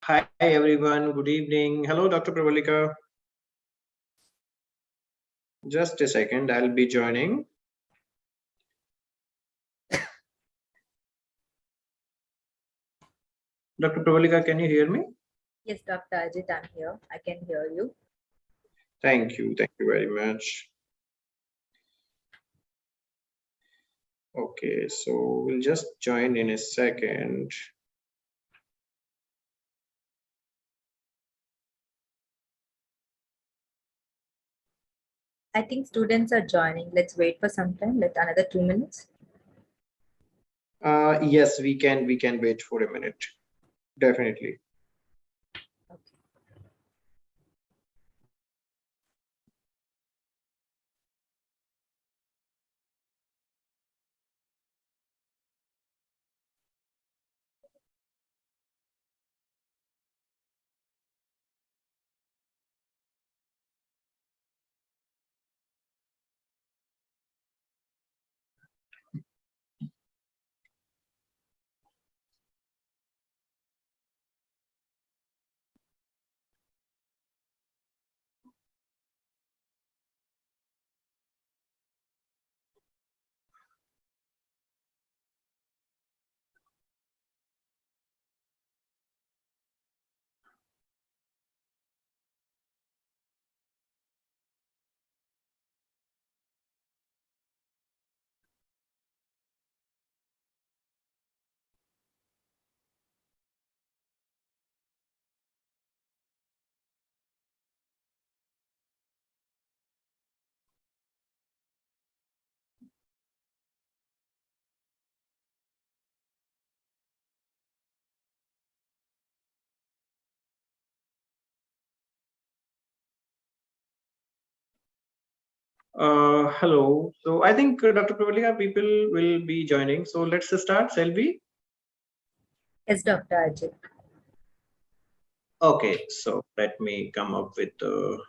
Hi everyone, good evening. Hello, Dr. Pravallka. Just a second, I'll be joining. Dr. Pravallka, can you hear me? Yes, Dr. Ajit, I'm here. I can hear you. Thank you very much. Okay, so we'll just join in a second. I think students are joining. Let's wait for some time. Let another 2 minutes. Yes, we can wait for a minute. Definitely. Okay. Hello. So I think Dr. Pravallka, people will be joining. So let's start, shall we? Yes, Dr. Ajit. Okay, so let me come up with the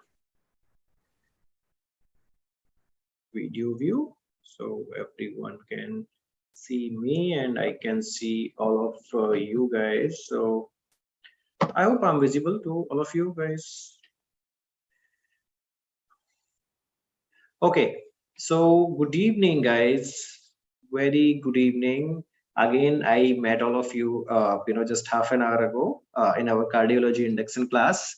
video view so everyone can see me and I can see all of you guys. So I hope I'm visible to all of you guys. Okay, so good evening, guys. Very good evening. Again, I met all of you, just half an hour ago in our cardiology induction class.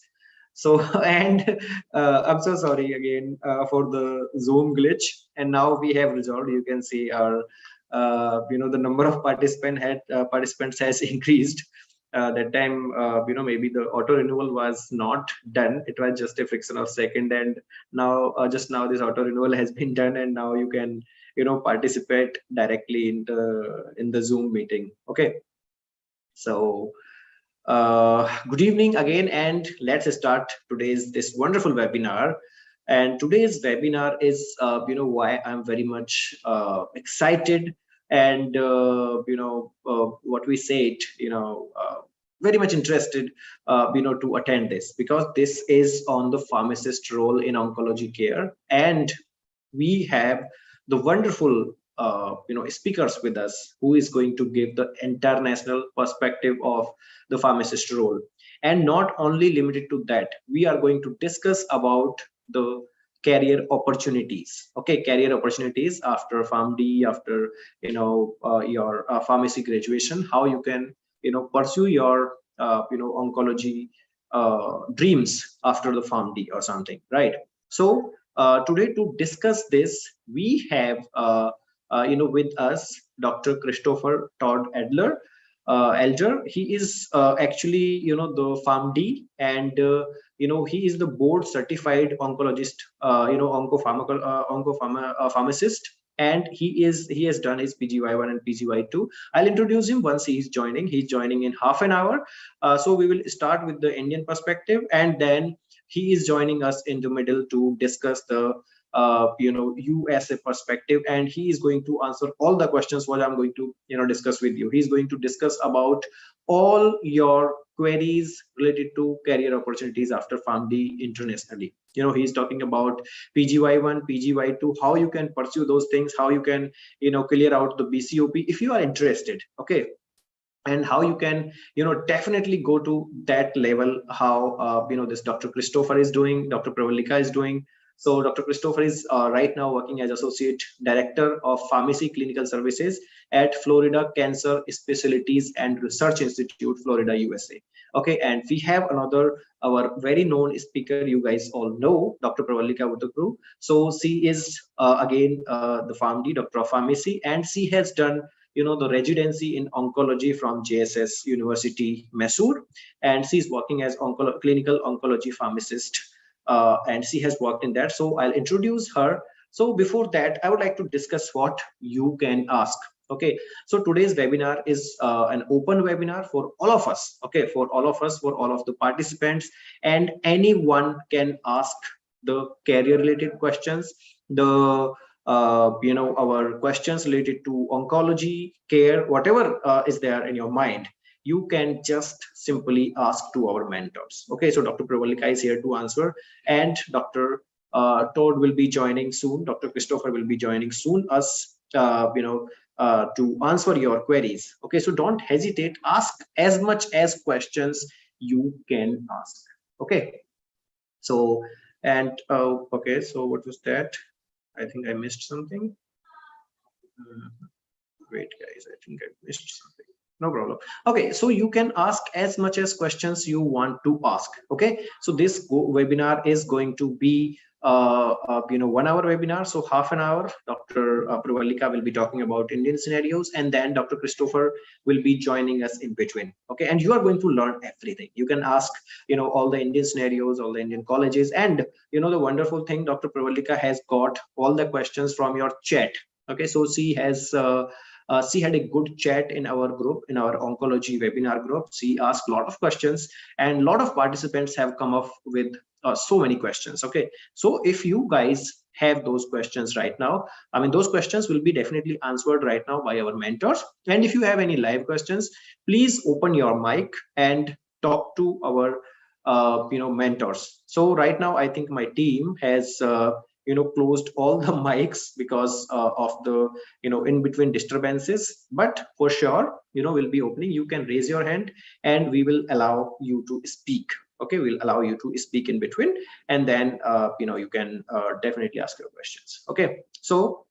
So, and I'm so sorry again for the Zoom glitch. And now we have resolved. You can see our, the number of participants has increased. That time, maybe the auto renewal was not done. It was just a fraction of second, and now just now this auto renewal has been done, and now you can participate directly in the Zoom meeting. Okay, so good evening again, and let's start today's this wonderful webinar. And today's webinar is why I'm very much excited, and what we said, very much interested to attend this, because this is on the pharmacist role in oncology care, and we have the wonderful speakers with us who is going to give the international perspective of the pharmacist role. And not only limited to that, we are going to discuss about the career opportunities. Okay, career opportunities after PharmD, after your pharmacy graduation, how you can pursue your oncology dreams after the PharmD or something, right? So today to discuss this, we have with us Dr. Christopher Todd Elder. He is actually the PharmD, and he is the board certified oncologist, pharmacist, and he has done his PGY1 and PGY2. I'll introduce him once he is joining. He's joining in half an hour. So we will start with the Indian perspective, and then he is joining us in the middle to discuss the USA perspective, and he is going to answer all the questions what I'm going to discuss with you. He's going to discuss about all your queries related to career opportunities after PharmD internationally. He's talking about PGY1, PGY2, how you can pursue those things, how you can clear out the BCOP if you are interested. Okay, and how you can definitely go to that level, how this Dr. Christopher is doing, Dr. Pravallka is doing. So Dr. Christopher is right now working as Associate Director of Pharmacy Clinical Services at Florida Cancer Specialties and Research Institute, Florida, USA. Okay, and we have another, our very known speaker, you guys all know, Dr. Pravallka. So she is again the PharmD, Doctor of Pharmacy, and she has done the residency in oncology from JSS University, Mysore, and she's working as clinical oncology pharmacist, and she has worked in that. So I'll introduce her. So before that, I would like to discuss what you can ask. Okay, so today's webinar is an open webinar for all of us. Okay, for all of us, for all of the participants, and anyone can ask the career related questions, the our questions related to oncology, care, whatever is there in your mind, you can just simply ask to our mentors. Okay, so Dr. Pravallka is here to answer, and Dr. Todd will be joining soon. Dr. Christopher will be joining soon us, to answer your queries. Okay, so don't hesitate, ask as much as questions you can ask. Okay, so and okay, so what was that? I think I missed something. Wait, guys, I think I missed something. No problem. Okay, so you can ask as much as questions you want to ask. Okay, so this webinar is going to be 1 hour webinar. So half an hour, Dr. Pravallka will be talking about Indian scenarios, and then Dr. Christopher will be joining us in between. Okay, and you are going to learn everything. You can ask, all the Indian scenarios, all the Indian colleges, and the wonderful thing, Dr. Pravallka has got all the questions from your chat. Okay, so she has she had a good chat in our group, in our oncology webinar group. She asked a lot of questions, and a lot of participants have come up with so many questions. Okay, so if you guys have those questions right now, I mean, those questions will be definitely answered right now by our mentors. And if you have any live questions, please open your mic and talk to our mentors. So right now, I think my team has closed all the mics because of the in between disturbances, but for sure we'll be opening. You can raise your hand and we will allow you to speak. Okay, we'll allow you to speak in between, and then you can definitely ask your questions. Okay, so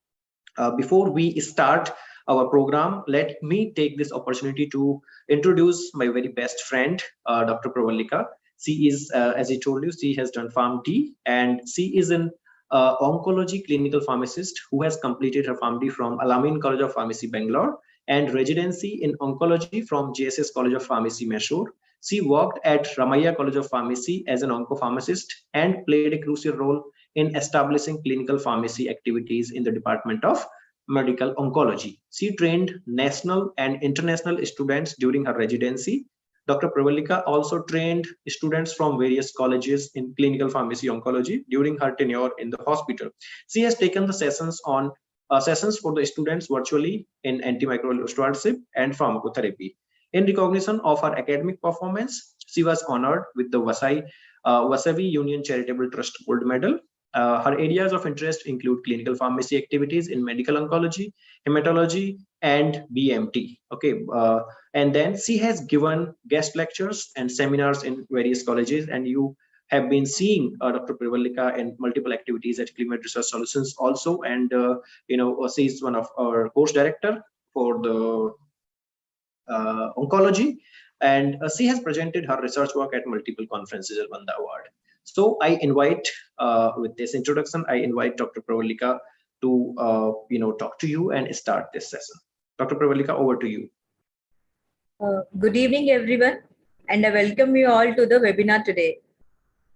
before we start our program, let me take this opportunity to introduce my very best friend, Dr. Pravallka. She is, as I told you, she has done PharmD, and she is an oncology clinical pharmacist who has completed her PharmD from Alamein College of Pharmacy, Bangalore, and residency in oncology from JSS College of Pharmacy, Mysore. She worked at Ramaiah College of Pharmacy as an oncopharmacist and played a crucial role in establishing clinical pharmacy activities in the Department of Medical Oncology. She trained national and international students during her residency. Dr. Pravallka also trained students from various colleges in clinical pharmacy oncology during her tenure in the hospital. She has taken the sessions for the students virtually in antimicrobial stewardship and pharmacotherapy. In recognition of her academic performance, she was honored with the Vasavi Union Charitable Trust Gold Medal. Her areas of interest include clinical pharmacy activities in medical oncology, hematology, and BMT. Okay, and then she has given guest lectures and seminars in various colleges, and you have been seeing Dr. Pravallka in multiple activities at Climate Research Solutions also, and she is one of our course director for the oncology, and she has presented her research work at multiple conferences and won the award. So I invite, with this introduction, I invite Dr. Pravallka to talk to you and start this session. Dr. Pravallka, over to you. Good evening, everyone, and I welcome you all to the webinar today.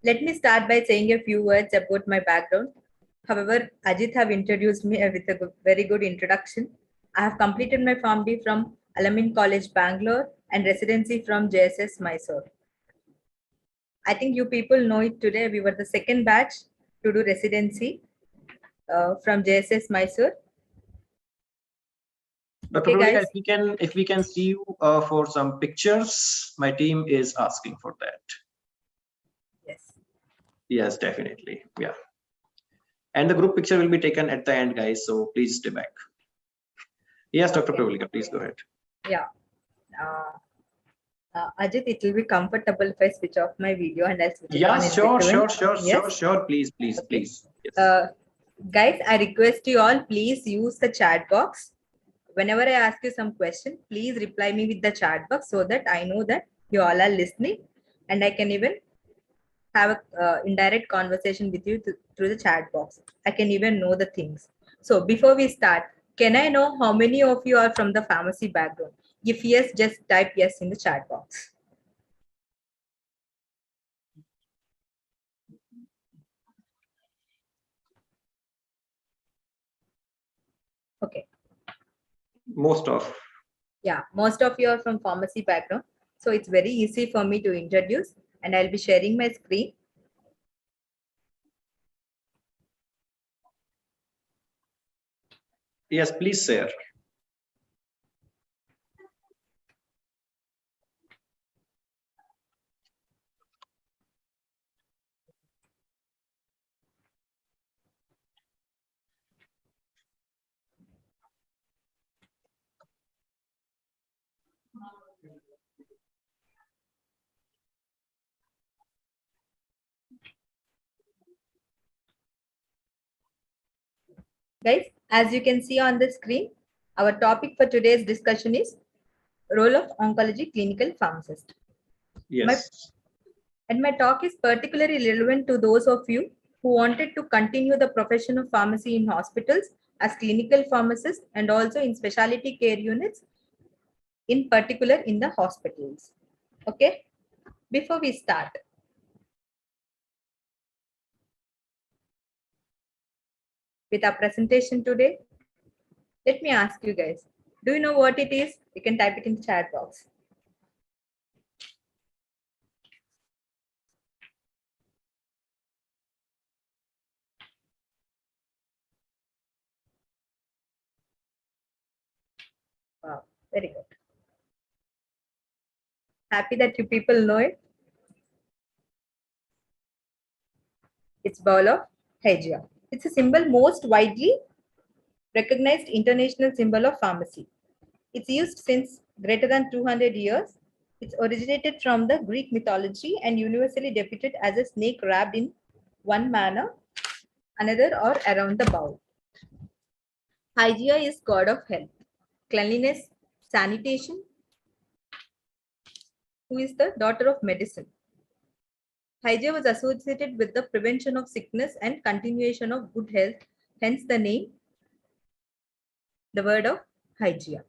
Let me start by saying a few words about my background. However, Ajit have introduced me with a very good introduction. I have completed my PharmD from Alamein College, Bangalore, and residency from JSS, Mysore. I think you people know it today. We were the second batch to do residency from JSS, Mysore. Dr. Pravallka, if we can see you for some pictures, my team is asking for that. Yes. Yes, definitely. Yeah. And the group picture will be taken at the end, guys. So please stay back. Yes, Dr. Pravallka, please go ahead. Yeah. Ajit, it will be comfortable if I switch off my video and I'll switch it Yeah, on in sure, between. sure, sure, Yes. sure, sure. Please, please, Okay. please. Yes. Uh, Guys, I request you all, please use the chat box. Whenever I ask you some question, please reply me with the chat box so that I know that you all are listening, and I can even have a indirect conversation with you through the chat box. I can even know the things. So before we start, can I know how many of you are from the pharmacy background? If yes, just type yes in the chat box. Okay. Most of. Yeah, most of you are from pharmacy background. So it's very easy for me to introduce, and I'll be sharing my screen. Yes, please, sir. Guys, as you can see on the screen, our topic for today's discussion is role of oncology clinical pharmacist. My Yes. And my talk is particularly relevant to those of you who wanted to continue the profession of pharmacy in hospitals as clinical pharmacists and also in specialty care units, in particular in the hospitals. Okay, before we start with our presentation today, let me ask you guys, do you know what it is? You can type it in the chat box. Wow, very good. Happy that you people know it. It's bowl of Hygia. It's a symbol most widely recognized international symbol of pharmacy. It's used since greater than 200 years. It's originated from the Greek mythology and universally depicted as a snake wrapped in one manner, another, or around the bowl. Hygiea is god of health, cleanliness, sanitation, who is the daughter of medicine. Hygiea was associated with the prevention of sickness and continuation of good health, hence the name, the word of Hygiea.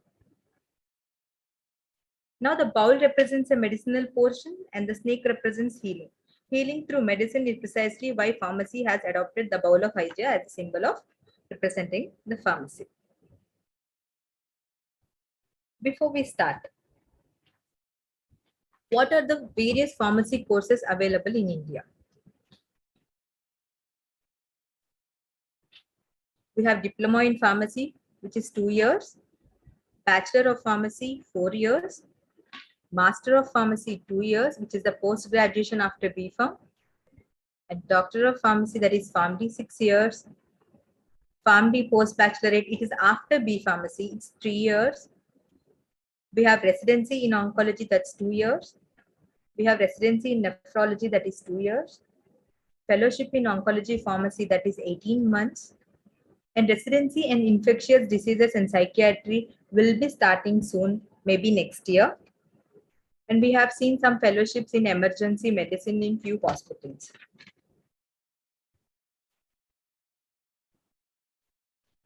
Now the bowl represents a medicinal portion and the snake represents healing. Healing through medicine is precisely why pharmacy has adopted the bowl of Hygia as a symbol of representing the pharmacy. Before we start, what are the various pharmacy courses available in India? We have Diploma in Pharmacy, which is 2 years, Bachelor of Pharmacy, 4 years, Master of Pharmacy, 2 years, which is the post-graduation after BPharm, and Doctor of Pharmacy, that is PharmD, 6 years, PharmD post-bachelorate, it is after B Pharmacy, it's 3 years. We have residency in oncology, that's 2 years. We have residency in nephrology, that is 2 years. Fellowship in oncology pharmacy, that is 18 months. And residency in infectious diseases and psychiatry will be starting soon, maybe next year. And we have seen some fellowships in emergency medicine in few hospitals.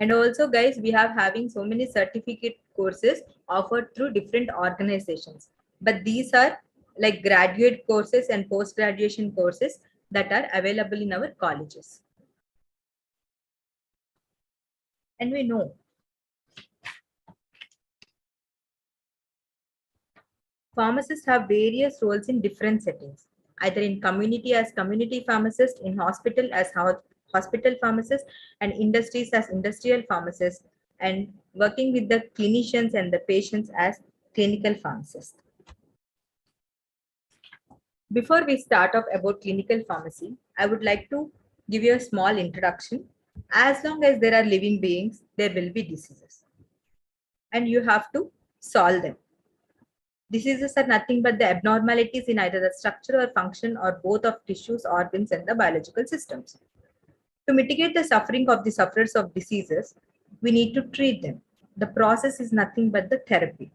And also, guys, we have having so many certificate courses offered through different organizations. But these are like graduate courses and post-graduation courses that are available in our colleges. And we know pharmacists have various roles in different settings, either in community as community pharmacist, in hospital as hospital pharmacist, and industries as industrial pharmacist, and working with the clinicians and the patients as clinical pharmacist. Before we start off about clinical pharmacy, I would like to give you a small introduction. As long as there are living beings, there will be diseases, and you have to solve them. Diseases are nothing but the abnormalities in either the structure or function or both of tissues, organs, and the biological systems. To mitigate the suffering of the sufferers of diseases, we need to treat them. The process is nothing but the therapy.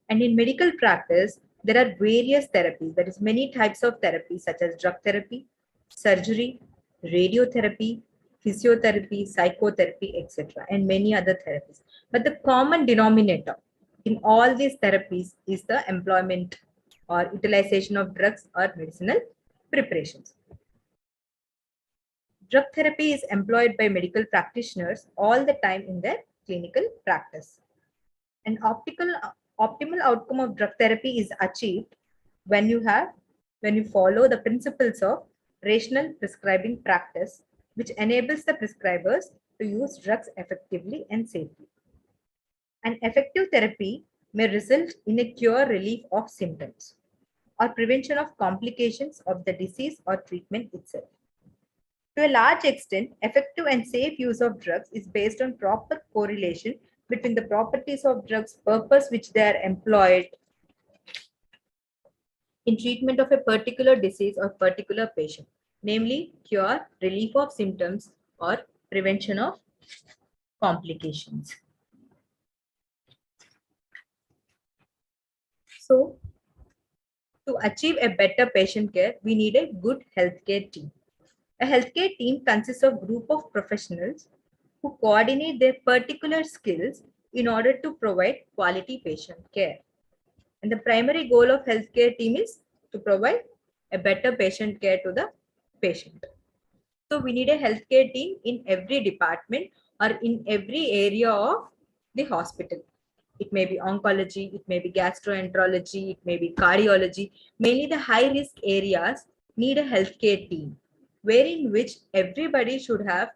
And in medical practice, there are various therapies. There is many types of therapy such as drug therapy, surgery, radiotherapy, physiotherapy, psychotherapy, etc. and many other therapies. But the common denominator in all these therapies is the employment or utilization of drugs or medicinal preparations. Drug therapy is employed by medical practitioners all the time in their clinical practice. An optimal outcome of drug therapy is achieved when you follow the principles of rational prescribing practice, which enables the prescribers to use drugs effectively and safely. An effective therapy may result in a cure relief of symptoms or prevention of complications of the disease or treatment itself. To a large extent, effective and safe use of drugs is based on proper correlation between the properties of drugs, purpose which they are employed in treatment of a particular disease or particular patient, namely cure, relief of symptoms, or prevention of complications. So, to achieve a better patient care, we need a good healthcare team. A healthcare team consists of a group of professionals who coordinate their particular skills in order to provide quality patient care. And the primary goal of healthcare team is to provide a better patient care to the patient. So we need a healthcare team in every department or in every area of the hospital. It may be oncology, it may be gastroenterology, it may be cardiology. Mainly the high risk areas need a healthcare team, wherein which everybody should have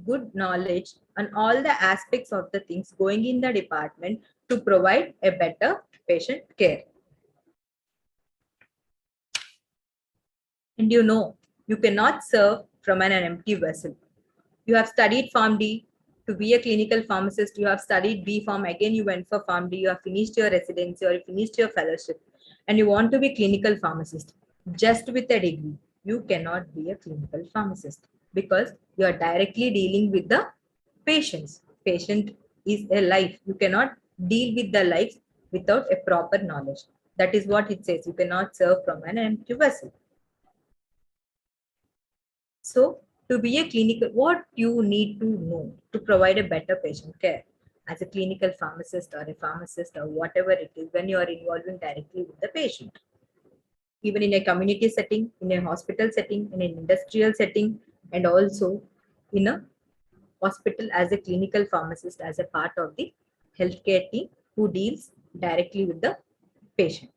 good knowledge on all the aspects of the things going in the department to provide a better patient care. And you cannot serve from an empty vessel. You have studied PharmD to be a clinical pharmacist. You have studied B Pharm. Again, you went for PharmD. You have finished your residency or you finished your fellowship and you want to be clinical pharmacist. Just with a degree, you cannot be a clinical pharmacist because you are directly dealing with the patients. Patient is a life. You cannot deal with the life without a proper knowledge. That is what it says. You cannot serve from an empty vessel. So, to be a clinical, what you need to know to provide a better patient care as a clinical pharmacist or a pharmacist or whatever it is when you are involving directly with the patient. Even in a community setting, in a hospital setting, in an industrial setting, and also in a hospital as a clinical pharmacist as a part of the healthcare team who deals directly with the patient.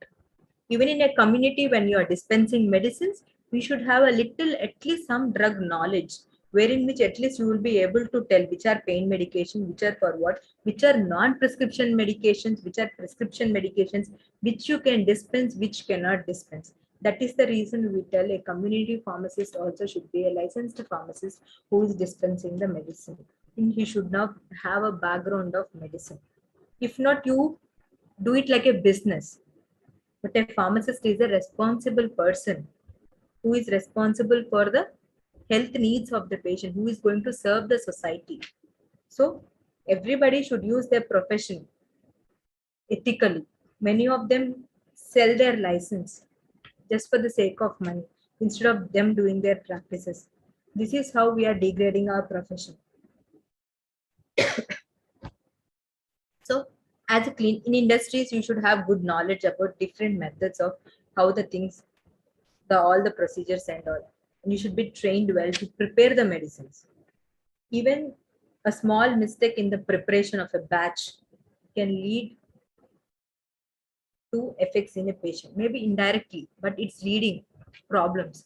Even in a community, when you are dispensing medicines, we should have a little, at least some drug knowledge, wherein which at least you will be able to tell which are pain medication, which are for what, which are non-prescription medications, which are prescription medications, which you can dispense, which cannot dispense. That is the reason we tell a community pharmacist also should be a licensed pharmacist who is dispensing the medicine. And he should not have a background of medicine. If not, you do it like a business. But a pharmacist is a responsible person who is responsible for the health needs of the patient, who is going to serve the society. So everybody should use their profession ethically. Many of them sell their license just for the sake of money instead of them doing their practices. This is how we are degrading our profession. So as a clean in industries, you should have good knowledge about different methods of how the things, all the procedures and all. And you should be trained well to prepare the medicines. Even a small mistake in the preparation of a batch can lead to effects in a patient, maybe indirectly, but it's leading problems.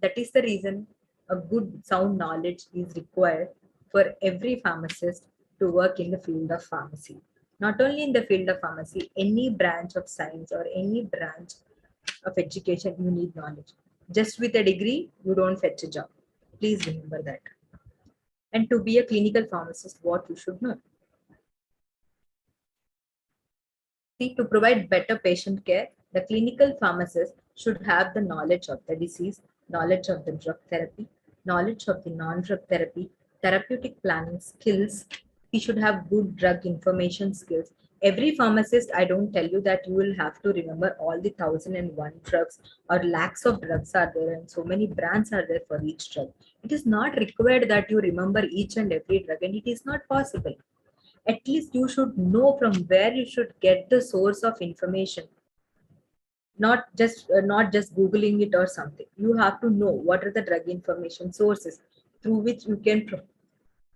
That is the reason a good sound knowledge is required for every pharmacist to work in the field of pharmacy. Not only in the field of pharmacy, any branch of science or any branch of education, you need knowledge. Just with a degree, you don't fetch a job. Please remember that. And to be a clinical pharmacist, what you should know. See, to provide better patient care, the clinical pharmacist should have the knowledge of the disease, knowledge of the drug therapy, knowledge of the non-drug therapy, therapeutic planning skills. He should have good drug information skills. Every pharmacist, I don't tell you that you will have to remember all the 1001 drugs or lakhs of drugs are there and so many brands are there for each drug. It is not required that you remember each and every drug, and it is not possible. At least you should know from where you should get the source of information, not just googling it or something. You have to know what are the drug information sources through which you can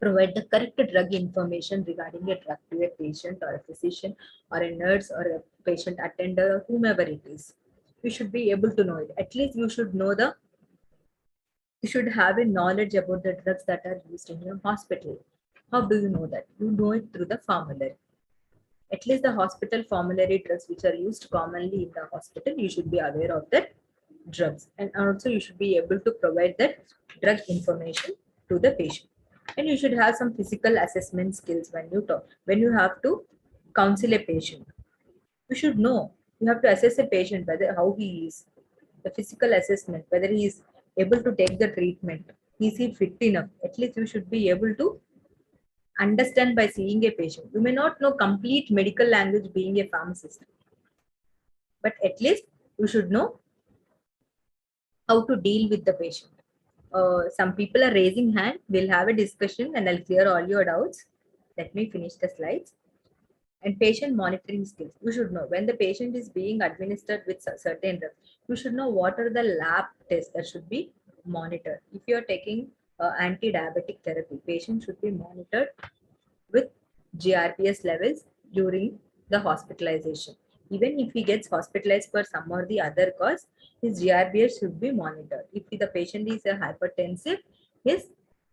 provide the correct drug information regarding a drug to a patient or a physician or a nurse or a patient attender or whomever it is. You should be able to know it. At least you should have a knowledge about the drugs that are used in your hospital. How do you know that? You know it through the formulary. At least the hospital formulary drugs which are used commonly in the hospital, you should be aware of that drugs, and also you should be able to provide that drug information to the patient. And you should have some physical assessment skills when you have to counsel a patient. You should know, you have to assess a patient whether how he is, the physical assessment, whether he is able to take the treatment, is he fit enough. At least you should be able to understand by seeing a patient. You may not know complete medical language being a pharmacist, but at least you should know how to deal with the patient. Some people are raising hand. We'll have a discussion and I'll clear all your doubts. Let me finish the slides. And patient monitoring skills. You should know when the patient is being administered with certain drugs. You should know what are the lab tests that should be monitored. If you are taking anti-diabetic therapy, patient should be monitored with GRPS levels during the hospitalization. Even if he gets hospitalized for some or the other cause, his GRPS should be monitored. If the patient is a hypertensive, his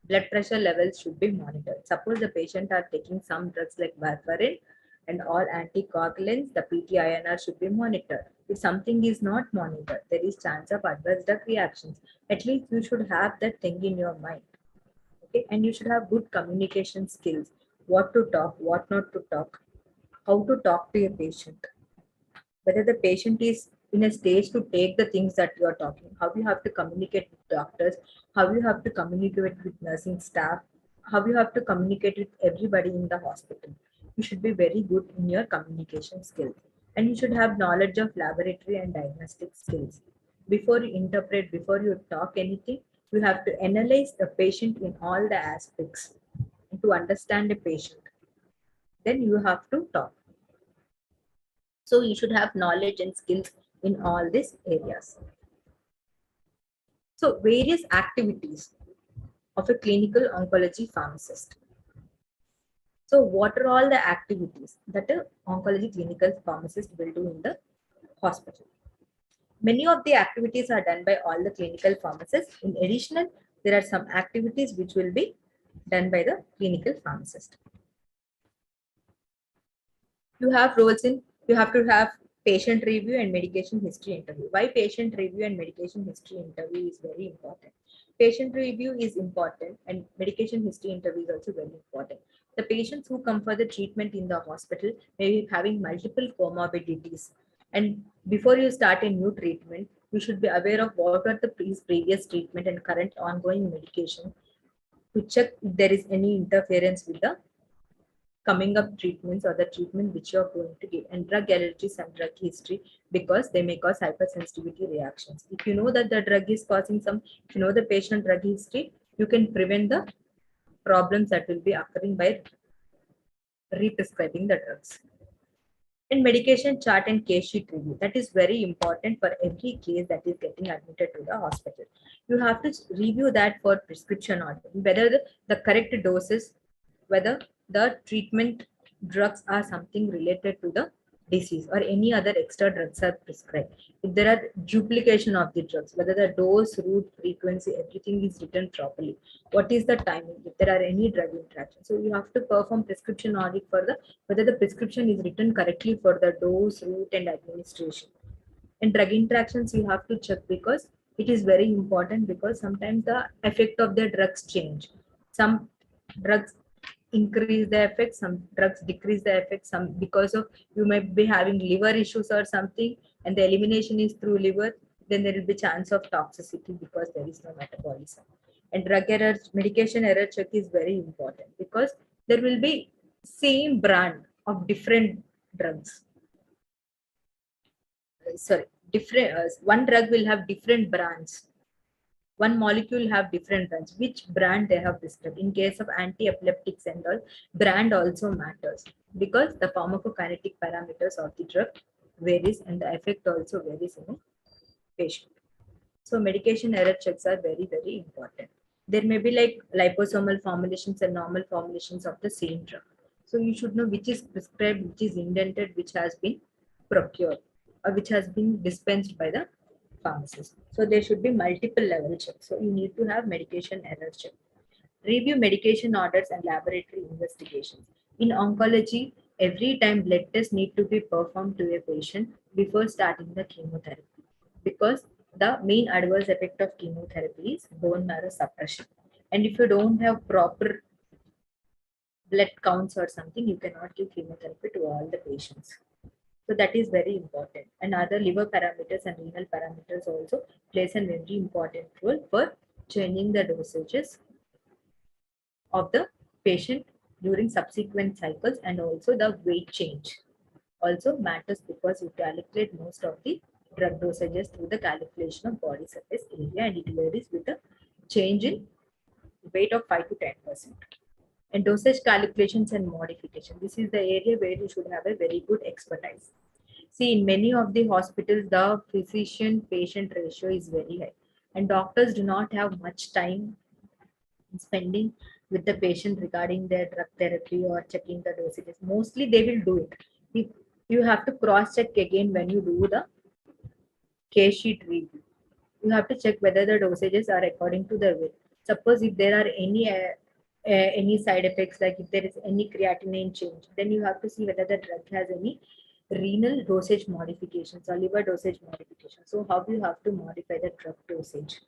blood pressure levels should be monitored. Suppose the patient are taking some drugs like warfarin and all anticoagulants, the PT-INR should be monitored. If something is not monitored, there is chance of adverse drug reactions. At least you should have that thing in your mind. Okay, and you should have good communication skills, what to talk, what not to talk, how to talk to a patient, whether the patient is in a stage to take the things that you are talking, how you have to communicate with doctors, how you have to communicate with nursing staff, how you have to communicate with everybody in the hospital. You should be very good in your communication skills, and you should have knowledge of laboratory and diagnostic skills. Before you interpret, before you talk anything, you have to analyze the patient in all the aspects to understand a patient. Then you have to talk. So you should have knowledge and skills in all these areas. So various activities of a clinical oncology pharmacist. So what are all the activities that an oncology clinical pharmacist will do in the hospital? Many of the activities are done by all the clinical pharmacists. In addition, there are some activities which will be done by the clinical pharmacist. You have roles in, you have to have patient review and medication history interview. Why patient review and medication history interview is very important? Patient review is important and medication history interview is also very important. The patients who come for the treatment in the hospital may be having multiple comorbidities, and before you start a new treatment, you should be aware of what are the previous treatment and current ongoing medication to check if there is any interference with the coming up treatments or the treatment which you're going to give, and drug allergies and drug history, because they may cause hypersensitivity reactions. If you know that the drug is causing some, if you know the patient drug history, you can prevent the problems that will be occurring by re-prescribing the drugs. And medication chart and case sheet review, that is very important for every case that is getting admitted to the hospital. You have to review that for prescription order, whether the correct doses, whether the treatment drugs are something related to the disease or any other extra drugs are prescribed. If there are duplication of the drugs, whether the dose, route, frequency, everything is written properly. What is the timing? If there are any drug interactions, so you have to perform prescription audit for the whether the prescription is written correctly for the dose, route, and administration. And drug interactions you have to check, because it is very important, because sometimes the effect of the drugs change. Some drugs increase the effect, some drugs decrease the effect, some because of you might be having liver issues or something, and the elimination is through liver, then there will be chance of toxicity because there is no metabolism. And drug error, medication error check is very important because there will be same brand of different drugs. Sorry, different one drug will have different brands, one molecule have different brands, which brand they have prescribed. In case of anti-epileptics and all, brand also matters because the pharmacokinetic parameters of the drug varies and the effect also varies in a patient. So medication error checks are very, very important. There may be like liposomal formulations and normal formulations of the same drug. So you should know which is prescribed, which is indented, which has been procured or which has been dispensed by the pharmacist. So there should be multiple level checks. So you need to have medication error check. Review medication orders and laboratory investigations. In oncology, every time blood tests need to be performed to a patient before starting the chemotherapy because the main adverse effect of chemotherapy is bone marrow suppression. And if you don't have proper blood counts or something, you cannot give chemotherapy to all the patients. So that is very important. And other liver parameters and renal parameters also plays a very important role for changing the dosages of the patient during subsequent cycles, and also the weight change also matters because you calculate most of the drug dosages through the calculation of body surface area, and it varies with the change in weight of 5 to 10%. And dosage calculations and modification. This is the area where you should have a very good expertise. See, in many of the hospitals, the physician-patient ratio is very high, and doctors do not have much time spending with the patient regarding their drug therapy or checking the dosages. Mostly they will do it. If you have to cross check again when you do the case sheet review. You have to check whether the dosages are according to the weight. Suppose if there are any side effects, like if there is any creatinine change, then you have to see whether the drug has any renal dosage modifications or liver dosage modifications. So how you have to modify the drug dosage,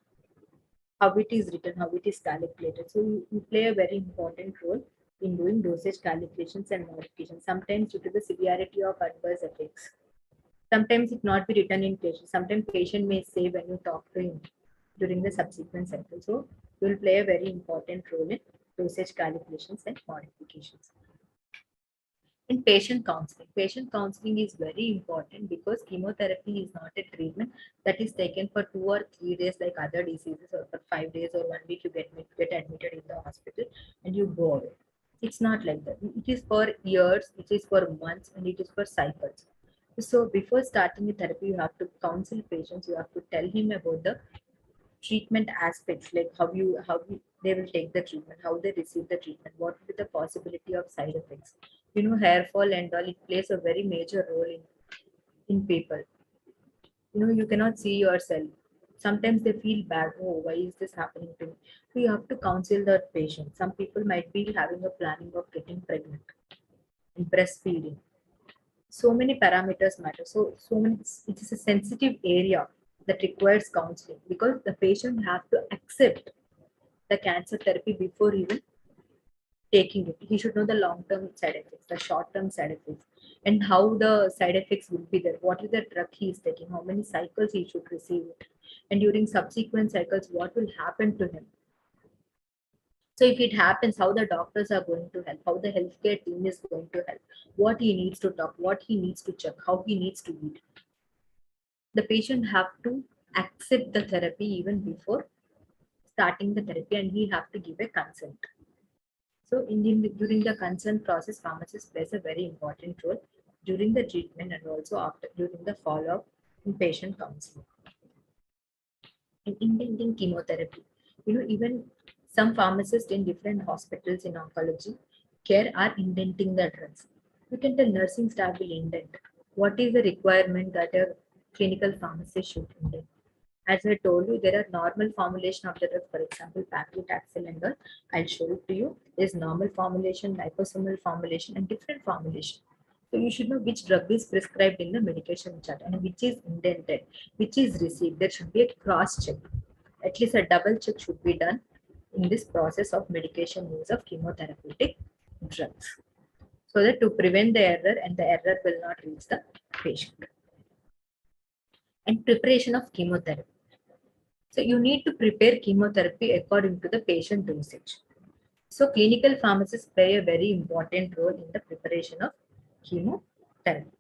how it is written, how it is calculated. So you play a very important role in doing dosage calculations and modifications. Sometimes due to the severity of adverse effects, sometimes it not be written in patient. Sometimes patient may say when you talk to him during the subsequent cycle. So you will play a very important role in dosage calculations and modifications. In patient counseling is very important because chemotherapy is not a treatment that is taken for 2 or 3 days like other diseases, or for 5 days or 1 week you get admitted in the hospital and you go away. It's not like that. It is for years, it is for months, and it is for cycles. So before starting the therapy, you have to counsel patients. You have to tell him about the treatment aspects, like how they will take the treatment, how they receive the treatment, what will be the possibility of side effects. Hair fall and all, it plays a very major role in people. You cannot see yourself. Sometimes they feel bad. Oh, why is this happening to me? So you have to counsel that patient. Some people might be having a planning of getting pregnant and breastfeeding. So many parameters matter. So many, it is a sensitive area that requires counseling because the patient have to accept the cancer therapy before even taking it. He should know the long-term side effects, the short-term side effects, and how the side effects will be there. What is the drug he is taking? How many cycles he should receive it? And during subsequent cycles, what will happen to him? So if it happens, how the doctors are going to help, how the healthcare team is going to help, what he needs to talk, what he needs to check, how he needs to eat. The patient have to accept the therapy even before starting the therapy, and he have to give a consent. So during the consent process, pharmacist plays a very important role during the treatment and also after during the follow-up in patient counseling. In indenting chemotherapy, even some pharmacists in different hospitals in oncology care are indenting the drugs. You can tell nursing staff will indent. What is the requirement that a clinical pharmacist should indent? As I told you, there are normal formulation of the drug, for example, paclitaxel and all. I'll show it to you. There's normal formulation, liposomal formulation, and different formulation. So you should know which drug is prescribed in the medication chart and which is indented, which is received. There should be a cross check. At least a double check should be done in this process of medication use of chemotherapeutic drugs, so that to prevent the error and the error will not reach the patient. And preparation of chemotherapy. So you need to prepare chemotherapy according to the patient dosage. So clinical pharmacists play a very important role in the preparation of chemotherapy.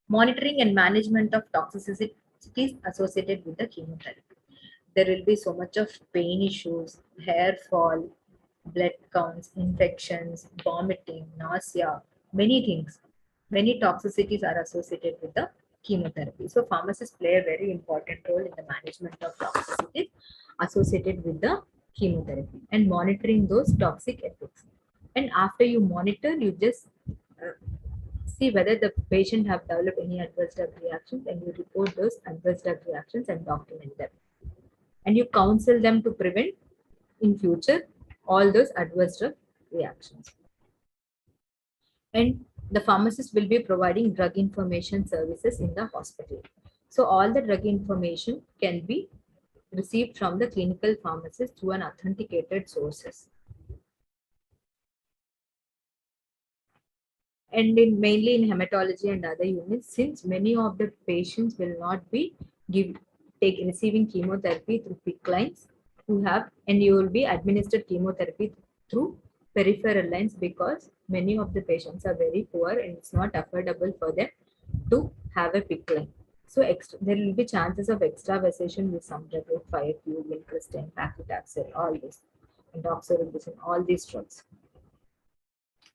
Monitoring and management of toxicity is associated with the chemotherapy. There will be so much of pain issues, hair fall, blood counts, infections, vomiting, nausea, many things. Many toxicities are associated with the chemotherapy. So pharmacists play a very important role in the management of toxicities associated with the chemotherapy and monitoring those toxic effects. And after you monitor, you just uh, see whether the patient have developed any adverse drug reactions, and you report those adverse drug reactions and document them. And you counsel them to prevent in future all those adverse drug reactions. And the pharmacist will be providing drug information services in the hospital. So all the drug information can be received from the clinical pharmacist through an authenticated sources. And in mainly in hematology and other units, since many of the patients will not be receiving chemotherapy through PICC lines, you will be administered chemotherapy through peripheral lines, because many of the patients are very poor and it's not affordable for them to have a PICC line. So there will be chances of extravasation with some drug like 5-FU, vincristine, paclitaxel, all this, and doxorubicin, all these drugs.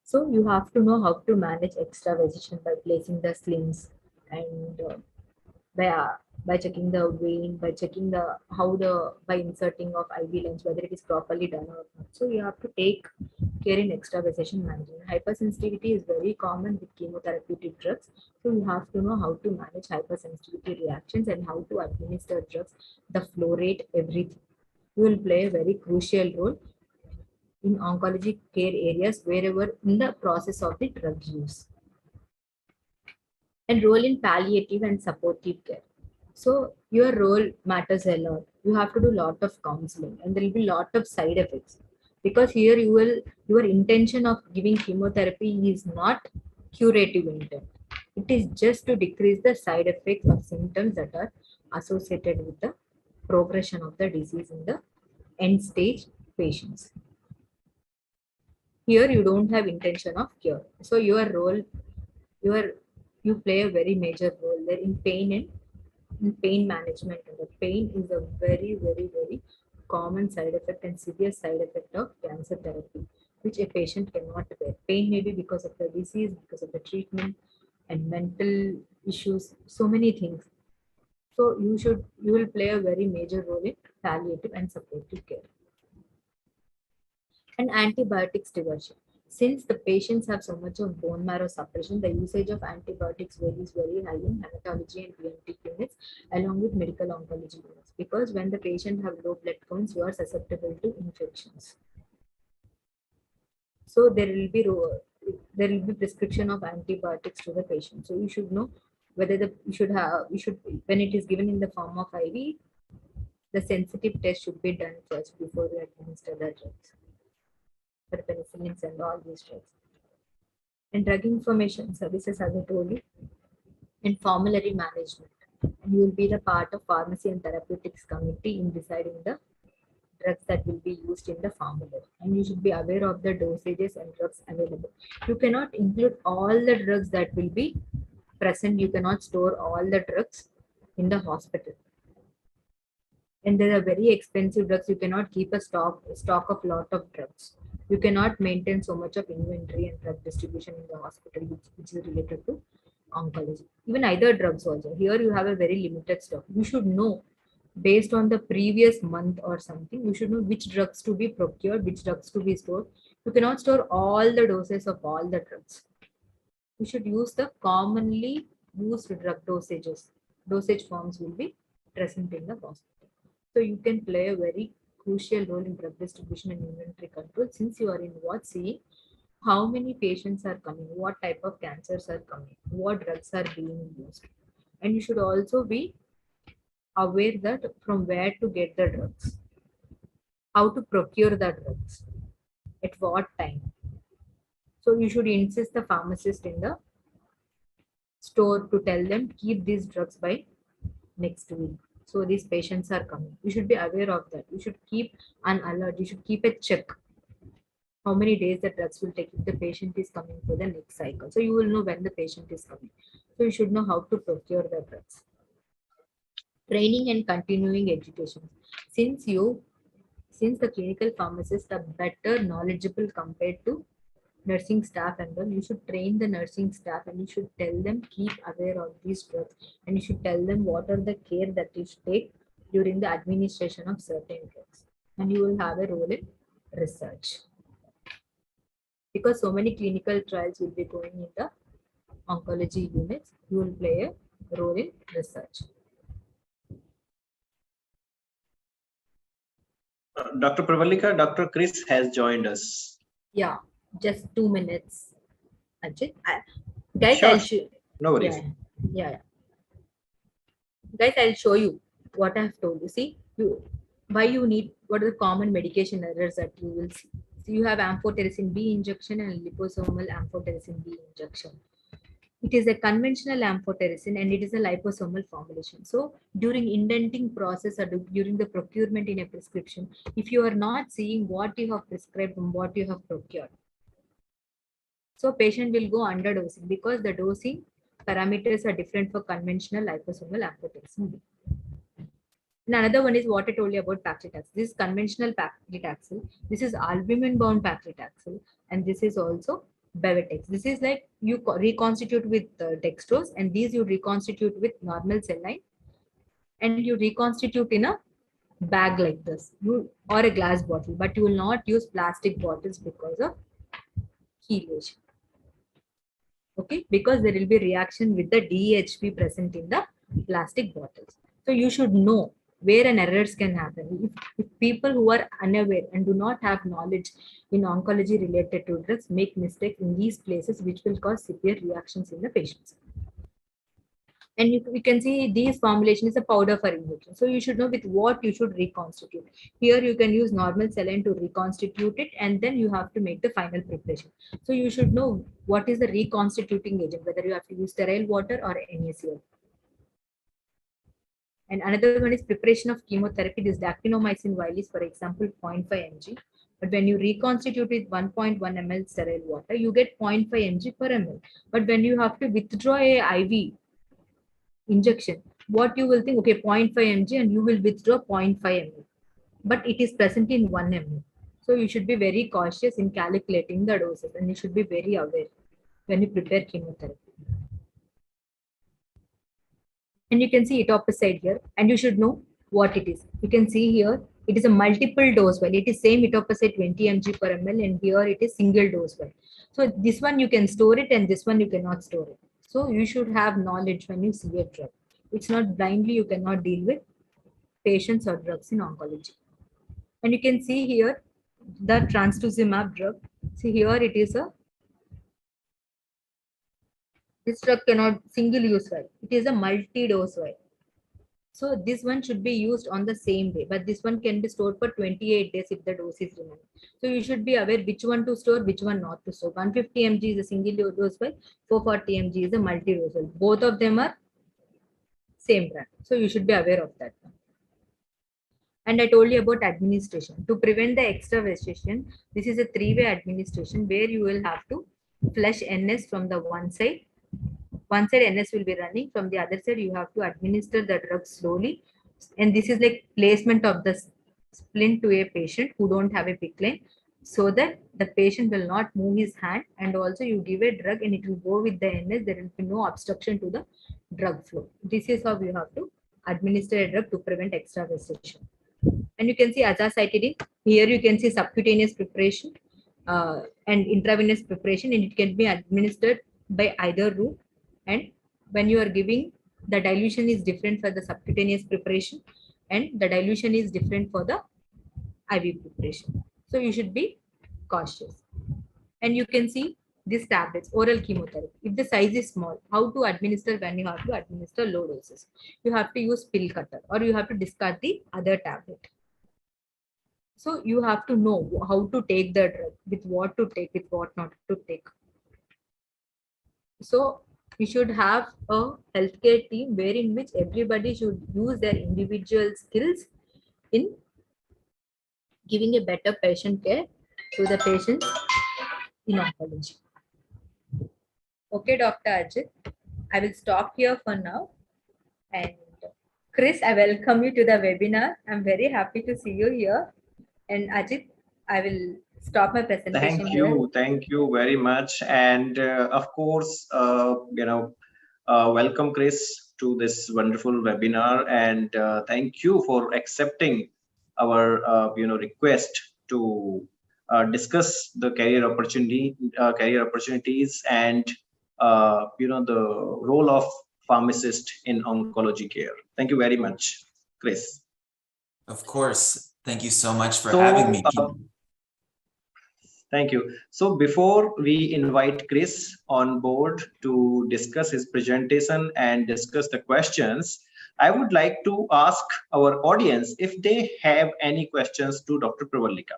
So you have to know how to manage extravasation by placing the slings, and by uh, by checking the vein, by checking the by inserting of IV lens, whether it is properly done or not. So you have to take care in extravasation management. Hypersensitivity is very common with chemotherapeutic drugs. So you have to know how to manage hypersensitivity reactions and how to administer drugs, the flow rate, everything. You will play a very crucial role in oncology care areas wherever in the process of the drug use. And role in palliative and supportive care. So your role matters a lot. You have to do a lot of counseling, and there will be a lot of side effects, because here your intention of giving chemotherapy is not curative intent. It is just to decrease the side effects or symptoms that are associated with the progression of the disease in the end stage patients. Here you don't have intention of cure. So your you play a very major role there in pain and in pain management. And the pain is a very, very, very common side effect and severe side effect of cancer therapy, which a patient cannot bear. Pain may be because of the disease, because of the treatment, and mental issues, so many things. So you will play a very major role in palliative and supportive care. And antibiotics diversion. Since the patients have so much of bone marrow suppression, the usage of antibiotics varies very high in hematology and BMT units, along with medical oncology units. Because when the patient have low blood counts, you are susceptible to infections. So there will be prescription of antibiotics to the patient. So you should know whether you should when it is given in the form of IV, the sensitive test should be done first before you administer the drugs, for penicillins and all these drugs. And drug information services, as I told you, and formulary management. And you will be the part of pharmacy and therapeutics committee in deciding the drugs that will be used in the formulary. And you should be aware of the dosages and drugs available. You cannot include all the drugs that will be present. You cannot store all the drugs in the hospital. And there are very expensive drugs. You cannot keep a stock of lot of drugs. You cannot maintain so much of inventory and drug distribution in the hospital, which is related to oncology. Even other drugs also. Here you have a very limited stock. You should know based on the previous month or something. You should know which drugs to be procured, which drugs to be stored. You cannot store all the doses of all the drugs. You should use the commonly used drug dosages. Dosage forms will be present in the hospital. So you can play a very crucial role in drug distribution and inventory control, since you are in what seeing how many patients are coming, what type of cancers are coming, what drugs are being used. And you should also be aware that from where to get the drugs, how to procure the drugs, at what time. So you should insist the pharmacist in the store to tell them keep these drugs by next week. So these patients are coming. You should be aware of that. You should keep an alert. You should keep a check how many days the drugs will take if the patient is coming for the next cycle. So you will know when the patient is coming. So you should know how to procure the drugs. Training and continuing education. Since you since the clinical pharmacists are better knowledgeable compared to nursing staff and all, you should train the nursing staff and you should tell them keep aware of these drugs and you should tell them what are the care that you should take during the administration of certain drugs. And you will have a role in research because so many clinical trials will be going in the oncology units. You will play a role in research. Dr. Pravallka, Dr. Chris has joined us. Yeah, just 2 minutes. Ajit, guys, Sure, I'll show. no worries. Yeah, yeah. Guys, I'll show you what I have told you. See, why you need what are the common medication errors that you will see. So you have amphotericin B injection and liposomal amphotericin B injection. It is a conventional amphotericin and it is a liposomal formulation. So during indenting process or during the procurement in a prescription, if you are not seeing what you have prescribed and what you have procured, so patient will go under dosing because the dosing parameters are different for conventional liposomal amphotericin B. And another one is what I told you about paclitaxel. This is conventional paclitaxel. This is albumin-bound paclitaxel, and this is also Bevatex. This is like you reconstitute with dextrose, and these you reconstitute with normal saline, and you reconstitute in a bag like this, you or a glass bottle, but you will not use plastic bottles because of chelation. Okay, because there will be reaction with the DHP present in the plastic bottles. So you should know where an errors can happen. If people who are unaware and do not have knowledge in oncology related to drugs make mistakes in these places, which will cause severe reactions in the patients. And you can see these formulation is a powder for injection. So you should know with what you should reconstitute. Here you can use normal saline to reconstitute it and then you have to make the final preparation. So you should know what is the reconstituting agent, whether you have to use sterile water or NaCl. And another one is preparation of chemotherapy. This dactinomycin vial is, for example, 0.5 mg. But when you reconstitute with 1.1 ml sterile water, you get 0.5 mg per ml. But when you have to withdraw a IV injection, what you will think, okay, 0.5 mg and you will withdraw 0.5 ml, but it is present in 1 ml. So you should be very cautious in calculating the doses and you should be very aware when you prepare chemotherapy. And you can see it opposite here and you should know what it is. You can see here, it is a multiple dose well. It is same etoposide 20 mg per ml and here it is single dose well. So this one you can store it and this one you cannot store it. So you should have knowledge when you see a drug. It's not blindly, you cannot deal with patients or drugs in oncology. And you can see here the trastuzumab drug. See here it is this drug cannot single use vial. It is a multi-dose vial. So this one should be used on the same day, but this one can be stored for 28 days if the dose is remaining. So you should be aware which one to store, which one not to store. 150 mg is a single dose vial, 440 mg is a multi-dose vial. Both of them are same brand. So you should be aware of that. And I told you about administration. To prevent the extravasation, this is a three-way administration where you will have to flush NS from the one side. One side NS will be running, from the other side you have to administer the drug slowly. And this is like placement of the splint to a patient who don't have a PICC line, so that the patient will not move his hand, and also you give a drug and it will go with the NS. There will be no obstruction to the drug flow. This is how you have to administer a drug to prevent extravasation. And you can see azacitidine. Here you can see subcutaneous preparation and intravenous preparation, and it can be administered by either route. And when you are giving, the dilution is different for the subcutaneous preparation and the dilution is different for the IV preparation. So you should be cautious. And you can see these tablets, oral chemotherapy. If the size is small, how to administer when you have to administer low doses? You have to use pill cutter or you have to discard the other tablet. So you have to know how to take the drug, with what to take, with what not to take. So we should have a healthcare team wherein which everybody should use their individual skills in giving a better patient care to the patients in oncology. Okay, Dr. Ajit, I will stop here for now. And Chris, I welcome you to the webinar. I'm very happy to see you here. And Ajit, I will stop my presentation here. Thank you very much. And of course, welcome Chris to this wonderful webinar, and thank you for accepting our request to discuss the career opportunities, and the role of pharmacist in oncology care. Thank you very much, Chris. Of course. Thank you so much for So, having me. Thank you. So before we invite Chris on board to discuss his presentation and discuss the questions, I would like to ask our audience if they have any questions to Dr. Pravallka.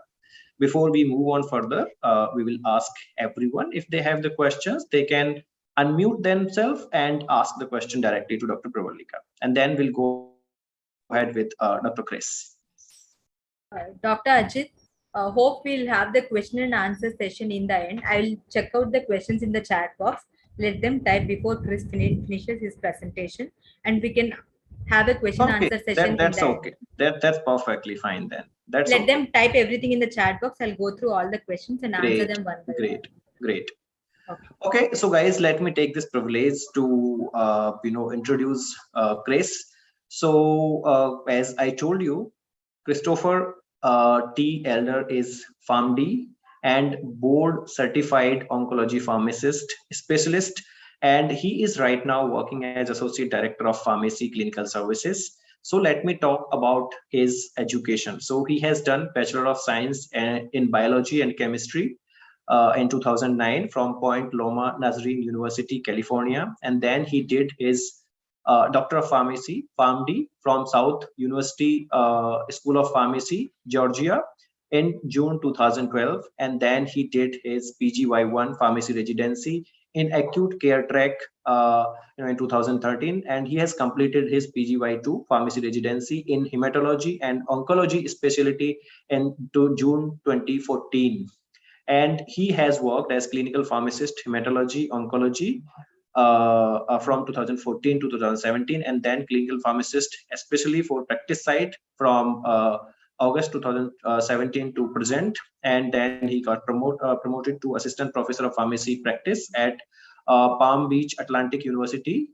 Before we move on further, we will ask everyone if they have the questions, they can unmute themselves and ask the question directly to Dr. Pravallka. And then we'll go ahead with Dr. Chris. Dr. Ajit, hope we'll have the question and answer session in the end. I will check out the questions in the chat box. Let them type before Chris finishes his presentation, and we can have a question answer session. That's okay. That's perfectly fine then. That's Let okay. them type everything in the chat box. I'll go through all the questions and answer them one by one. Great. Okay, so guys, let me take this privilege to introduce Chris. So as I told you, Christopher T. Elder is PharmD and board certified oncology pharmacist specialist, and he is right now working as associate director of pharmacy clinical services. So let me talk about his education. So he has done Bachelor of Science in Biology and Chemistry in 2009 from Point Loma Nazarene University, California, and then he did his Doctor of Pharmacy, PharmD, from South University School of Pharmacy, Georgia, in June 2012, and then he did his PGY1 Pharmacy Residency in Acute Care Track in 2013, and he has completed his PGY2 Pharmacy Residency in Hematology and Oncology specialty in June 2014. And he has worked as clinical pharmacist, hematology, oncology from 2014 to 2017, and then clinical pharmacist, especially for practice side from August 2017 to present. And then he got promoted to assistant professor of pharmacy practice at Palm Beach Atlantic University,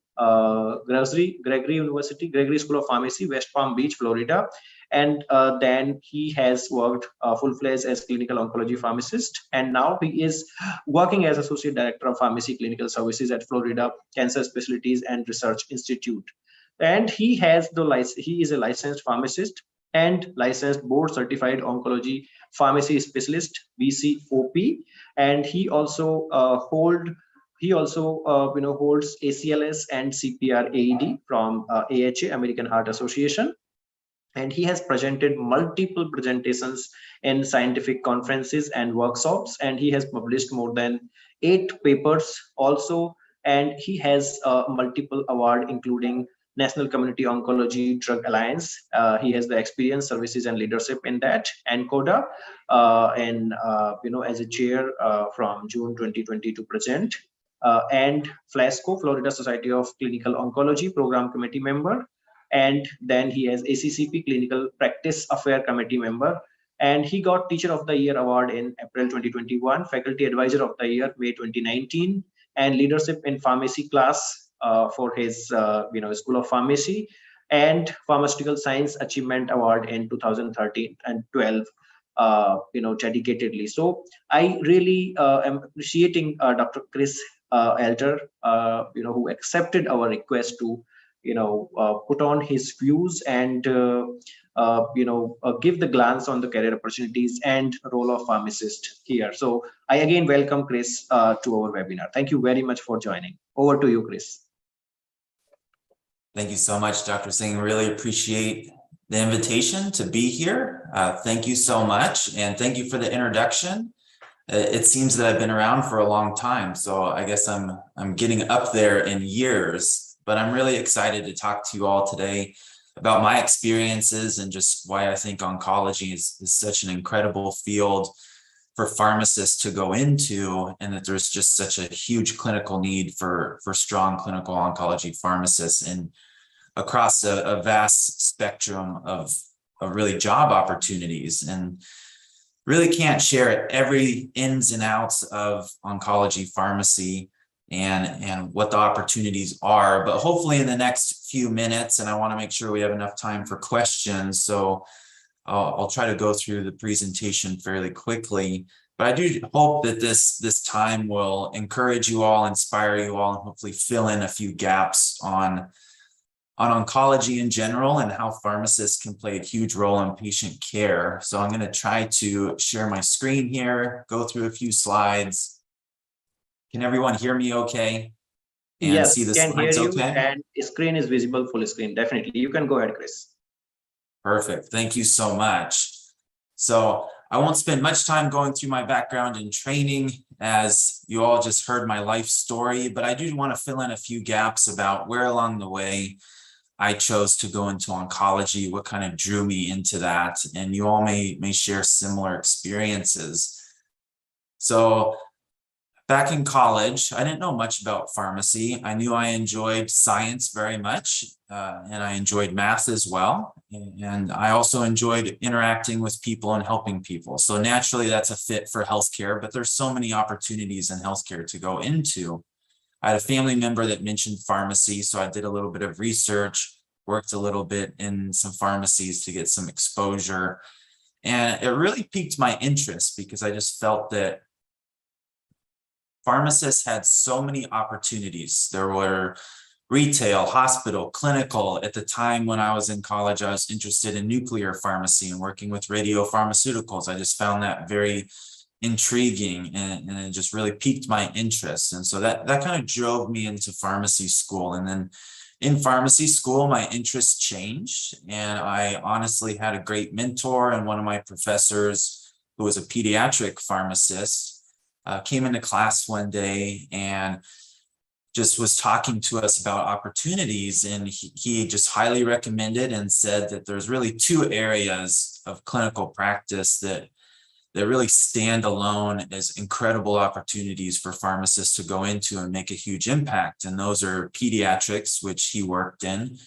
Gregory School of Pharmacy, West Palm Beach, Florida. And then he has worked full-fledged as clinical oncology pharmacist, and now he is working as associate director of pharmacy clinical services at Florida Cancer Specialties and Research Institute. And he has he is a licensed pharmacist and licensed board certified oncology pharmacy specialist, BCOP, and he also holds ACLS and CPR AED from AHA, American Heart Association. And he has presented multiple presentations in scientific conferences and workshops, and he has published more than 8 papers also, and he has multiple awards, including National Community Oncology Drug Alliance. He has the experience, services, and leadership in that, and CODA, as a chair from June 2020 to present, and FLASCO, Florida Society of Clinical Oncology Program Committee member, and then he has ACCP Clinical Practice Affair Committee member, and he got Teacher of the Year award in April 2021, Faculty Advisor of the Year May 2019, and Leadership in Pharmacy class for his School of Pharmacy, and Pharmaceutical Science Achievement Award in 2013 and 12. Dedicatedly. So I really am appreciating Dr. Chris Elder, who accepted our request to put on his views and give the glance on the career opportunities and role of pharmacist here. So I again welcome Chris to our webinar. Thank you very much for joining. Over to you, Chris. Thank you so much, Dr. Singh. Really appreciate the invitation to be here. Thank you so much, and thank you for the introduction. It seems that I've been around for a long time, so I guess I'm getting up there in years, but I'm really excited to talk to you all today about my experiences and just why I think oncology is such an incredible field for pharmacists to go into, and that there's just such a huge clinical need for strong clinical oncology pharmacists and across a vast spectrum of really job opportunities. And really can't share every ins and outs of oncology pharmacy and what the opportunities are, but hopefully in the next few minutes, and I want to make sure we have enough time for questions, so I'll try to go through the presentation fairly quickly. But I do hope that this time will encourage you all, inspire you all, and hopefully fill in a few gaps on oncology in general and how pharmacists can play a huge role in patient care. So I'm going to try to share my screen here, go through a few slides. Can everyone hear me okay? And see Yes, the can hear slides you, okay? and screen is visible, full screen. Definitely. You can go ahead, Chris. Perfect. Thank you so much. So I won't spend much time going through my background and training, as you all just heard my life story, but I do want to fill in a few gaps about where along the way I chose to go into oncology, what kind of drew me into that, and you all may share similar experiences. So back in college, I didn't know much about pharmacy. I knew I enjoyed science very much, and I enjoyed math as well. And I also enjoyed interacting with people and helping people. So naturally, that's a fit for healthcare, but there's so many opportunities in healthcare to go into. I had a family member that mentioned pharmacy, so I did a little bit of research, worked a little bit in some pharmacies to get some exposure. And it really piqued my interest because I just felt that pharmacists had so many opportunities. There were retail, hospital, clinical. At the time when I was in college, I was interested in nuclear pharmacy and working with radiopharmaceuticals. I just found that very intriguing, and it just really piqued my interest. And so that kind of drove me into pharmacy school. And then in pharmacy school, my interests changed, and I honestly had a great mentor, and one of my professors, who was a pediatric pharmacist, came into class one day and just was talking to us about opportunities. And he just highly recommended and said that there's really two areas of clinical practice that really stand alone as incredible opportunities for pharmacists to go into and make a huge impact. And those are pediatrics, which he worked in,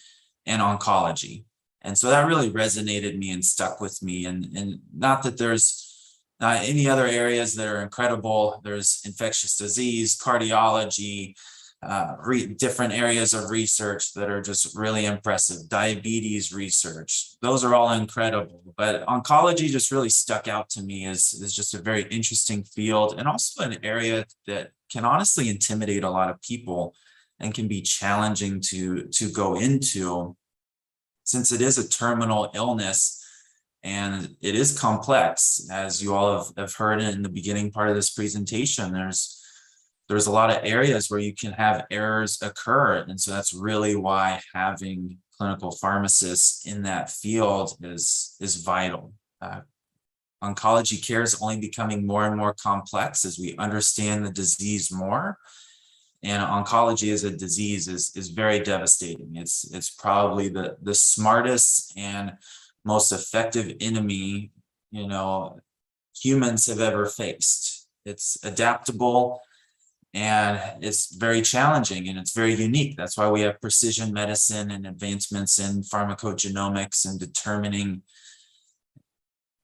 and oncology. And so that really resonated me and stuck with me. And not that there's not any other areas that are incredible. There's infectious disease, cardiology, different areas of research that are just really impressive. Diabetes research, those are all incredible. But oncology just really stuck out to me as just a very interesting field, and also an area that can honestly intimidate a lot of people and can be challenging to go into, since it is a terminal illness. And it is complex, as you all have heard in the beginning part of this presentation. There's a lot of areas where you can have errors occur. And so that's really why having clinical pharmacists in that field is vital. Oncology care is only becoming more and more complex as we understand the disease more. And oncology as a disease is very devastating. It's probably the smartest and most effective enemy, humans have ever faced. It's adaptable, and it's very challenging, and it's very unique. That's why we have precision medicine and advancements in pharmacogenomics and determining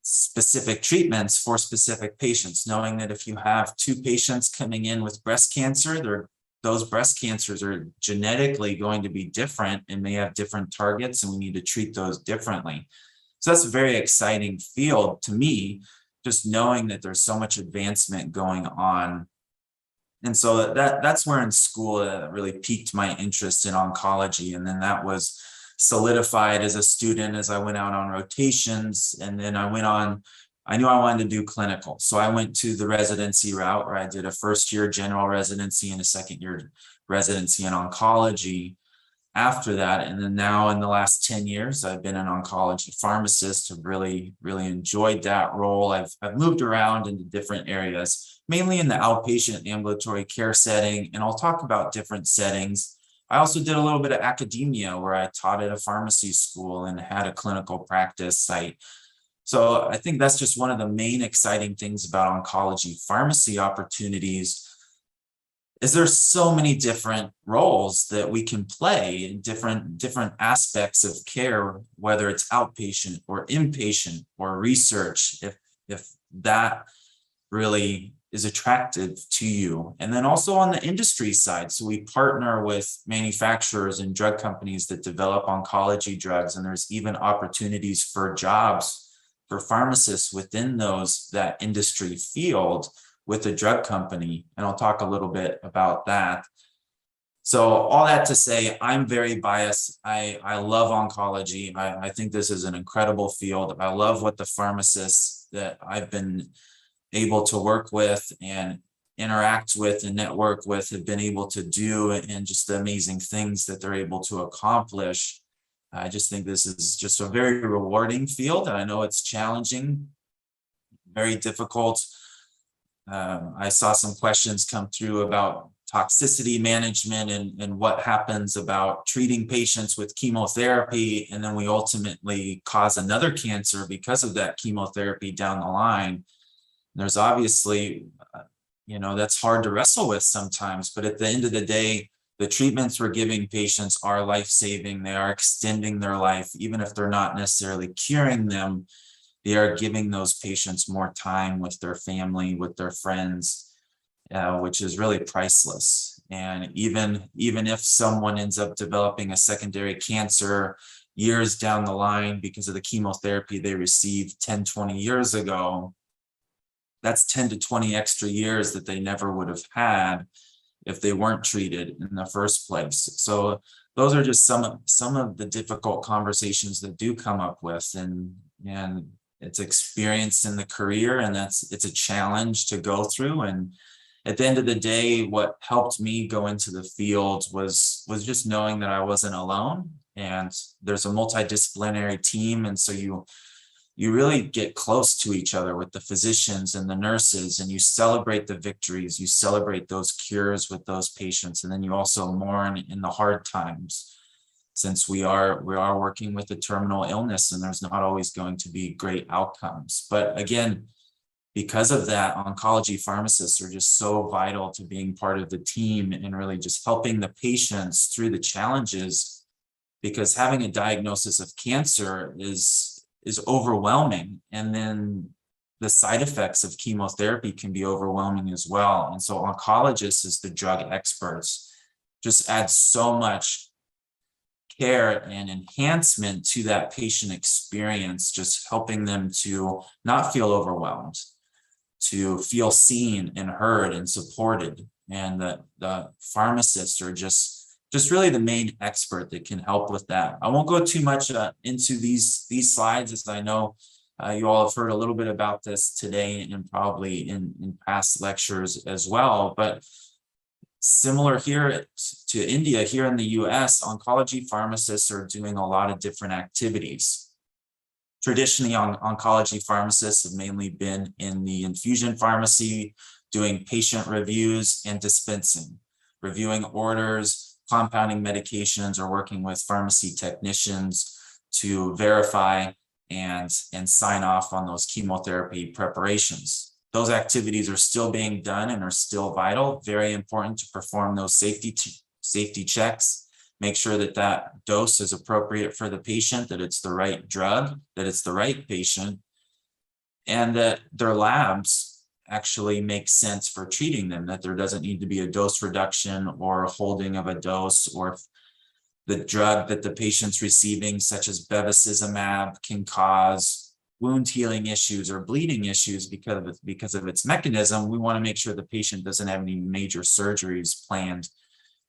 specific treatments for specific patients, knowing that if you have two patients coming in with breast cancer, those breast cancers are genetically going to be different and may have different targets, and we need to treat those differently. So that's a very exciting field to me, just knowing that there's so much advancement going on. And so that's where in school it really piqued my interest in oncology. And then that was solidified as a student as I went out on rotations. And then I knew I wanted to do clinical. So I went to the residency route, where I did a first-year general residency and a second-year residency in oncology. after that. And then now in the last 10 years, I've been an oncology pharmacist. I've really enjoyed that role. I've moved around into different areas, mainly in the outpatient ambulatory care setting, and I'll talk about different settings. I also did a little bit of academia where I taught at a pharmacy school and had a clinical practice site. So I think that's just one of the main exciting things about oncology pharmacy opportunities is there's so many different roles that we can play in different aspects of care, whether it's outpatient or inpatient or research, if that really is attractive to you. And then also on the industry side, so we partner with manufacturers and drug companies that develop oncology drugs, and there's even opportunities for jobs for pharmacists within that industry field with a drug company, and I'll talk a little bit about that. So all that to say, I'm very biased. I love oncology. I think this is an incredible field. I love what the pharmacists that I've been able to work with and interact with and network with have been able to do, and just the amazing things that they're able to accomplish. I just think this is just a very rewarding field. I know it's challenging, very difficult. I saw some questions come through about toxicity management and what happens about treating patients with chemotherapy, and then we ultimately cause another cancer because of that chemotherapy down the line. There's obviously, that's hard to wrestle with sometimes, but at the end of the day, the treatments we're giving patients are life-saving. They are extending their life, even if they're not necessarily curing them. They are giving those patients more time with their family, with their friends, which is really priceless. And even if someone ends up developing a secondary cancer years down the line because of the chemotherapy they received 10, 20 years ago, that's 10 to 20 extra years that they never would have had if they weren't treated in the first place. So those are just some of the difficult conversations that do come up with, and it's experienced in the career, and it's a challenge to go through. And at the end of the day, what helped me go into the field was just knowing that I wasn't alone, and there's a multidisciplinary team. And so you really get close to each other with the physicians and the nurses, and you celebrate the victories, you celebrate those cures with those patients. And then you also mourn in the hard times, since we are working with a terminal illness, and there's not always going to be great outcomes. But again, because of that, oncology pharmacists are just so vital to being part of the team and really just helping the patients through the challenges, because having a diagnosis of cancer is overwhelming. And then the side effects of chemotherapy can be overwhelming as well. And so oncologists, as the drug experts, just add so much care and enhancement to that patient experience, just helping them to not feel overwhelmed, to feel seen and heard and supported. And the pharmacists are just really the main expert that can help with that. I won't go too much into these slides, as I know you all have heard a little bit about this today and probably in past lectures as well. But similar here to India, here in the US, oncology pharmacists are doing a lot of different activities. Traditionally, oncology pharmacists have mainly been in the infusion pharmacy, doing patient reviews and dispensing, reviewing orders, compounding medications, or working with pharmacy technicians to verify and sign off on those chemotherapy preparations. Those activities are still being done and are still vital. Very important to perform those safety checks, make sure that dose is appropriate for the patient, that it's the right drug, that it's the right patient, and that their labs actually make sense for treating them, that there doesn't need to be a dose reduction or holding of a dose, or if the drug that the patient's receiving, such as bevacizumab, can cause wound healing issues or bleeding issues because of its mechanism. We want to make sure the patient doesn't have any major surgeries planned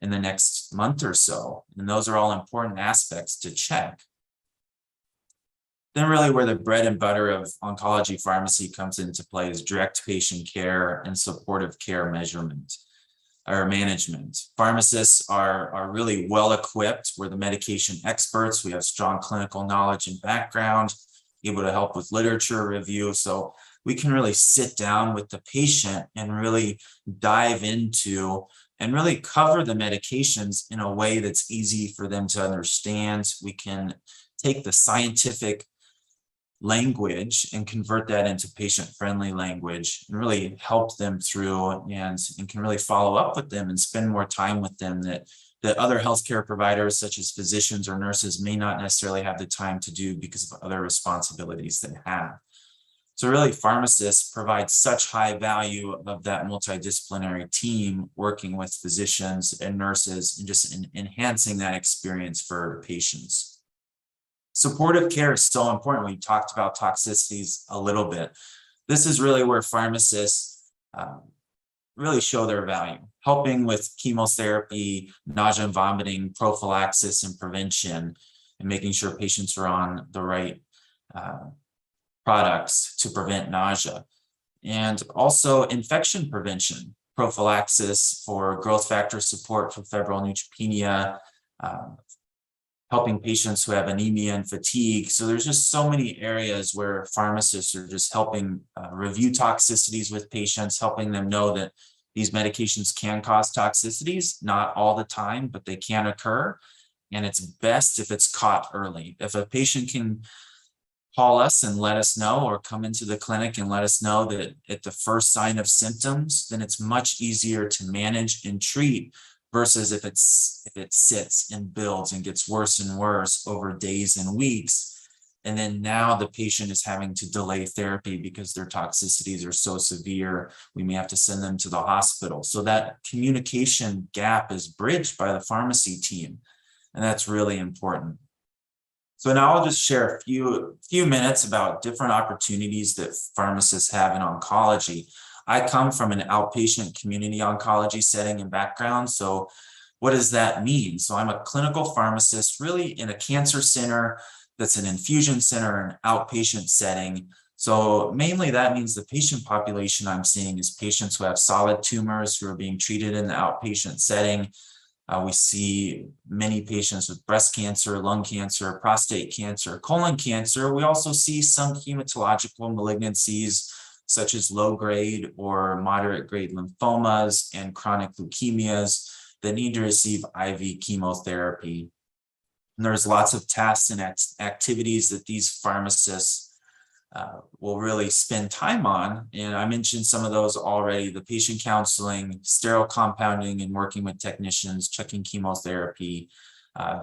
in the next month or so. And those are all important aspects to check. Then really where the bread and butter of oncology pharmacy comes into play is direct patient care and supportive care measurement. or management. Pharmacists are really well equipped. We're the medication experts. We have strong clinical knowledge and background, able to help with literature review. So we can really sit down with the patient and really dive into and really cover the medications in a way that's easy for them to understand. We can take the scientific language and convert that into patient-friendly language and really help them through and can really follow up with them and spend more time with them that other healthcare providers such as physicians or nurses may not necessarily have the time to do because of other responsibilities they have. So really, pharmacists provide such high value of that multidisciplinary team working with physicians and nurses and just enhancing that experience for patients. Supportive care is so important. We talked about toxicities a little bit. This is really where pharmacists really show their value, helping with chemotherapy, nausea and vomiting, prophylaxis and prevention, and making sure patients are on the right products to prevent nausea. And also infection prevention, prophylaxis for growth factor support for febrile neutropenia, helping patients who have anemia and fatigue. So there's just so many areas where pharmacists are just helping review toxicities with patients, helping them know that these medications can cause toxicities, not all the time, but they can occur. And it's best if it's caught early. If a patient can call us and let us know, or come into the clinic and let us know that at the first sign of symptoms, then it's much easier to manage and treat versus if it sits and builds and gets worse and worse over days and weeks. And then now the patient is having to delay therapy because their toxicities are so severe, we may have to send them to the hospital. So that communication gap is bridged by the pharmacy team, and that's really important. So now I'll just share a few minutes about different opportunities that pharmacists have in oncology. I come from an outpatient community oncology setting and background. So what does that mean? So I'm a clinical pharmacist really in a cancer center that's an infusion center, an outpatient setting. So mainly that means the patient population I'm seeing is patients who have solid tumors who are being treated in the outpatient setting. We see many patients with breast cancer, lung cancer, prostate cancer, colon cancer. We also see some hematological malignancies such as low-grade or moderate-grade lymphomas and chronic leukemias that need to receive IV chemotherapy. And there's lots of tasks and activities that these pharmacists will really spend time on. And I mentioned some of those already: the patient counseling, sterile compounding and working with technicians, checking chemotherapy.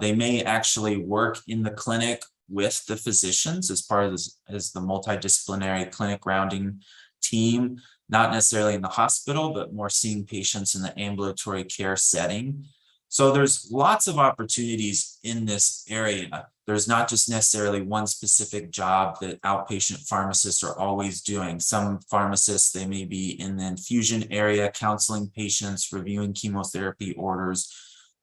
They may actually work in the clinic with the physicians as part of this, as the multidisciplinary clinic rounding team, not necessarily in the hospital, but more seeing patients in the ambulatory care setting. So there's lots of opportunities in this area. There's not just necessarily one specific job that outpatient pharmacists are always doing. Some pharmacists, they may be in the infusion area, counseling patients, reviewing chemotherapy orders.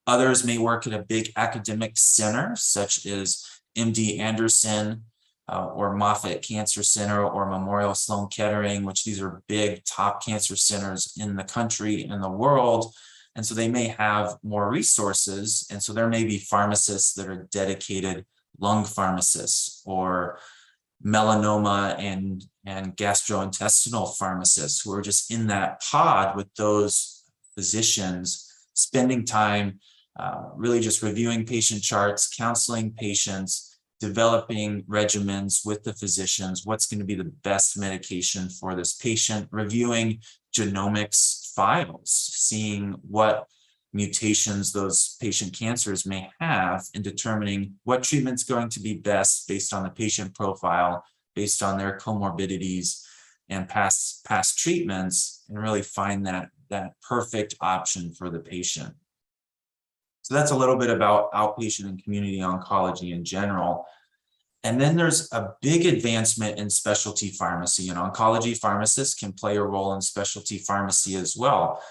Others may work at a big academic center, such as MD Anderson or Moffitt Cancer Center or Memorial Sloan Kettering, which these are big top cancer centers in the country and the world. And so they may have more resources. And so there may be pharmacists that are dedicated lung pharmacists or melanoma and gastrointestinal pharmacists who are just in that pod with those physicians, spending time really just reviewing patient charts, counseling patients, developing regimens with the physicians, what's going to be the best medication for this patient, reviewing genomics files, seeing what mutations those patient cancers may have, and determining what treatment's going to be best based on the patient profile, based on their comorbidities and past treatments, and really find that perfect option for the patient. So that's a little bit about outpatient and community oncology in general. And then there's a big advancement in specialty pharmacy, and oncology pharmacists can play a role in specialty pharmacy as well.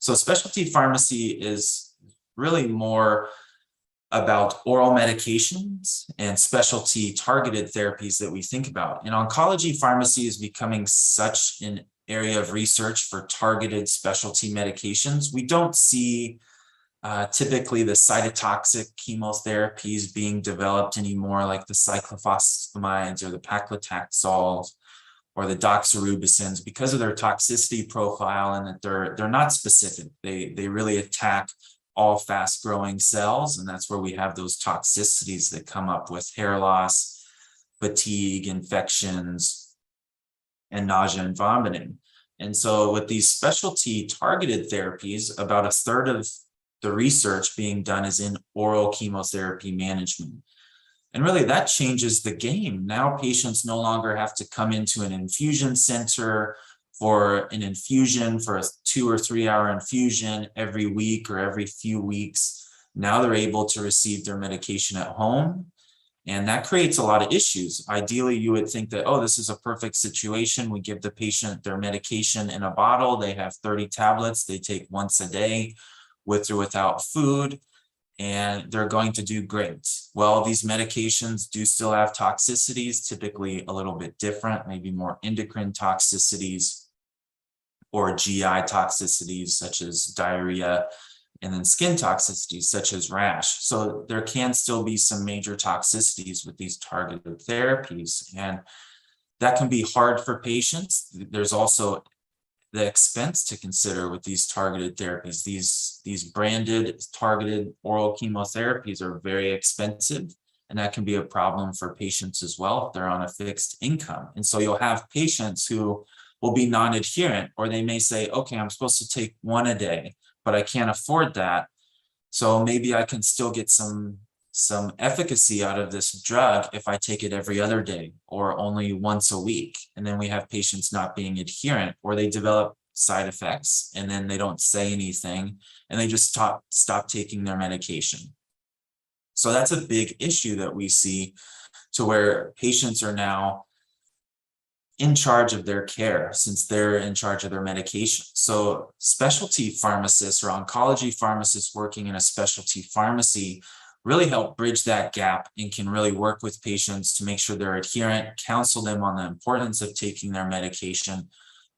So specialty pharmacy is really more about oral medications and specialty targeted therapies that we think about. And oncology pharmacy is becoming such an area of research for targeted specialty medications. We don't see typically the cytotoxic chemotherapies being developed anymore, like the cyclophosphamides or the paclitaxels or the doxorubicins, because of their toxicity profile and that they're not specific. They really attack all fast-growing cells, and that's where we have those toxicities that come up with hair loss, fatigue, infections, and nausea and vomiting. And so with these specialty targeted therapies, about a third of the research being done is in oral chemotherapy management. And really that changes the game. Now patients no longer have to come into an infusion center for an infusion, for a 2 or 3 hour infusion every week or every few weeks. Now they're able to receive their medication at home. And that creates a lot of issues. Ideally, you would think that, oh, this is a perfect situation. We give the patient their medication in a bottle. They have 30 tablets they take once a day with or without food, and they're going to do great. Well, these medications do still have toxicities, typically a little bit different, maybe more endocrine toxicities or GI toxicities such as diarrhea, and then skin toxicities such as rash. So there can still be some major toxicities with these targeted therapies, and that can be hard for patients. There's also the expense to consider with these targeted therapies. These branded targeted oral chemotherapies are very expensive, and that can be a problem for patients as well if they're on a fixed income. And so you'll have patients who will be non-adherent, or they may say, okay, I'm supposed to take one a day, but I can't afford that. So maybe I can still get some efficacy out of this drug if I take it every other day or only once a week. And then we have patients not being adherent, or they develop side effects and then they don't say anything and they just stop taking their medication. So that's a big issue that we see, to where patients are now in charge of their care since they're in charge of their medication. So specialty pharmacists or oncology pharmacists working in a specialty pharmacy really help bridge that gap and can really work with patients to make sure they're adherent, counsel them on the importance of taking their medication,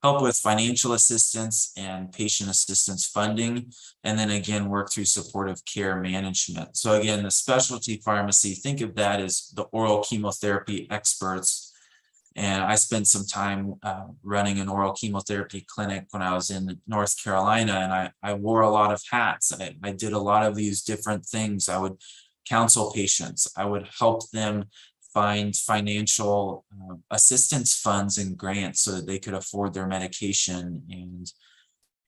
help with financial assistance and patient assistance funding, and then again, work through supportive care management. So again, the specialty pharmacy, think of that as the oral chemotherapy experts. And I spent some time running an oral chemotherapy clinic when I was in North Carolina, and I wore a lot of hats. I did a lot of these different things. I would counsel patients. I would help them find financial assistance funds and grants so that they could afford their medication.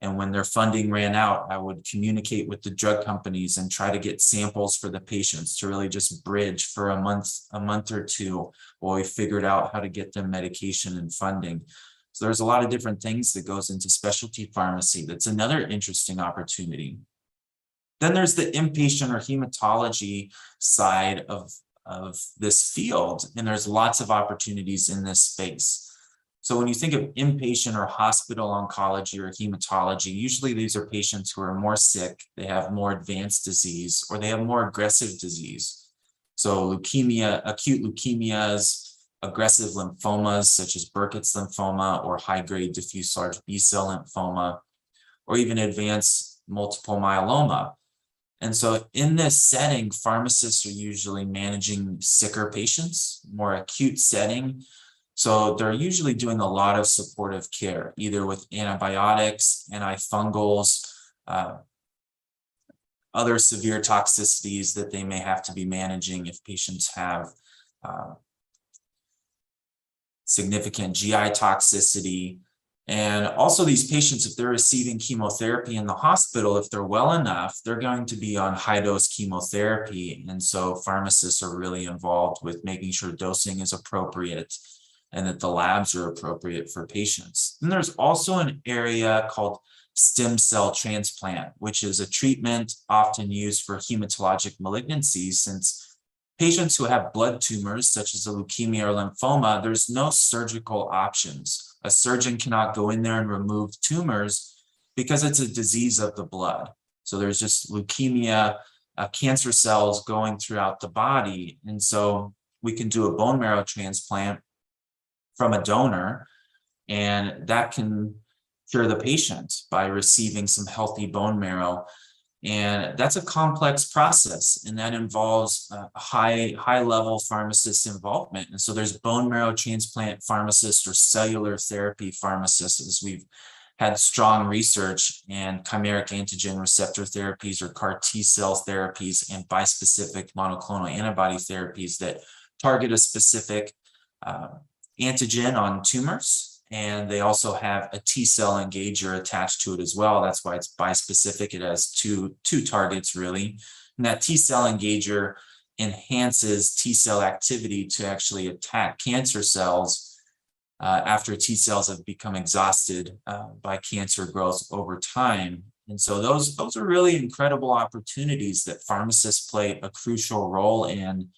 And when their funding ran out, I would communicate with the drug companies and try to get samples for the patients to really just bridge for a month or two while we figured out how to get them medication and funding. So there's a lot of different things that goes into specialty pharmacy. That's another interesting opportunity. Then there's the inpatient or hematology side of this field, and there's lots of opportunities in this space. So when you think of inpatient or hospital oncology or hematology, usually these are patients who are more sick, they have more advanced disease, or they have more aggressive disease. So leukemia, acute leukemias, aggressive lymphomas such as Burkitt's lymphoma or high-grade diffuse large B-cell lymphoma, or even advanced multiple myeloma. And so in this setting, pharmacists are usually managing sicker patients, more acute setting. So they're usually doing a lot of supportive care, either with antibiotics, antifungals, other severe toxicities that they may have to be managing if patients have significant GI toxicity. And also these patients, if they're receiving chemotherapy in the hospital, if they're well enough, they're going to be on high-dose chemotherapy. And so pharmacists are really involved with making sure dosing is appropriate and that the labs are appropriate for patients. And there's also an area called stem cell transplant, which is a treatment often used for hematologic malignancies. Since patients who have blood tumors, such as a leukemia or lymphoma, there's no surgical options. A surgeon cannot go in there and remove tumors because it's a disease of the blood. So there's just leukemia, cancer cells going throughout the body. And so we can do a bone marrow transplant from a donor, And that can cure the patient by receiving some healthy bone marrow. And that's a complex process, and that involves high level pharmacist involvement. And so there's bone marrow transplant pharmacists or cellular therapy pharmacists, as we've had strong research, and chimeric antigen receptor therapies or CAR T cell therapies and bispecific monoclonal antibody therapies that target a specific antigen on tumors. And they also have a T cell engager attached to it as well. That's why it's bispecific. It has two targets really. And that T cell engager enhances T cell activity to actually attack cancer cells after T cells have become exhausted by cancer growth over time. And so those are really incredible opportunities that pharmacists play a crucial role in.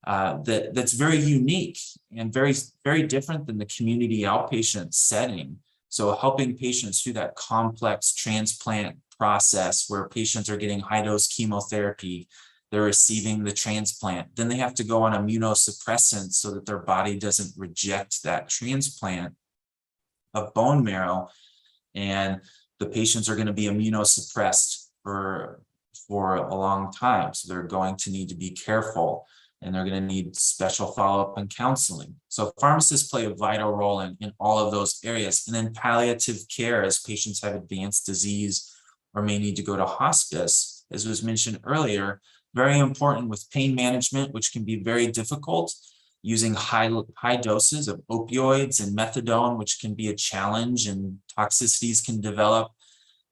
That's very unique and very different than the community outpatient setting. So helping patients through that complex transplant process where patients are getting high dose chemotherapy, they're receiving the transplant, then they have to go on immunosuppressants so that their body doesn't reject that transplant of bone marrow. And the patients are going to be immunosuppressed for a long time. So they're going to need to be careful, and they're going to need special follow-up and counseling. So pharmacists play a vital role in all of those areas. And then palliative care, as patients have advanced disease or may need to go to hospice, as was mentioned earlier, very important with pain management, which can be very difficult, using high doses of opioids and methadone, which can be a challenge, and toxicities can develop,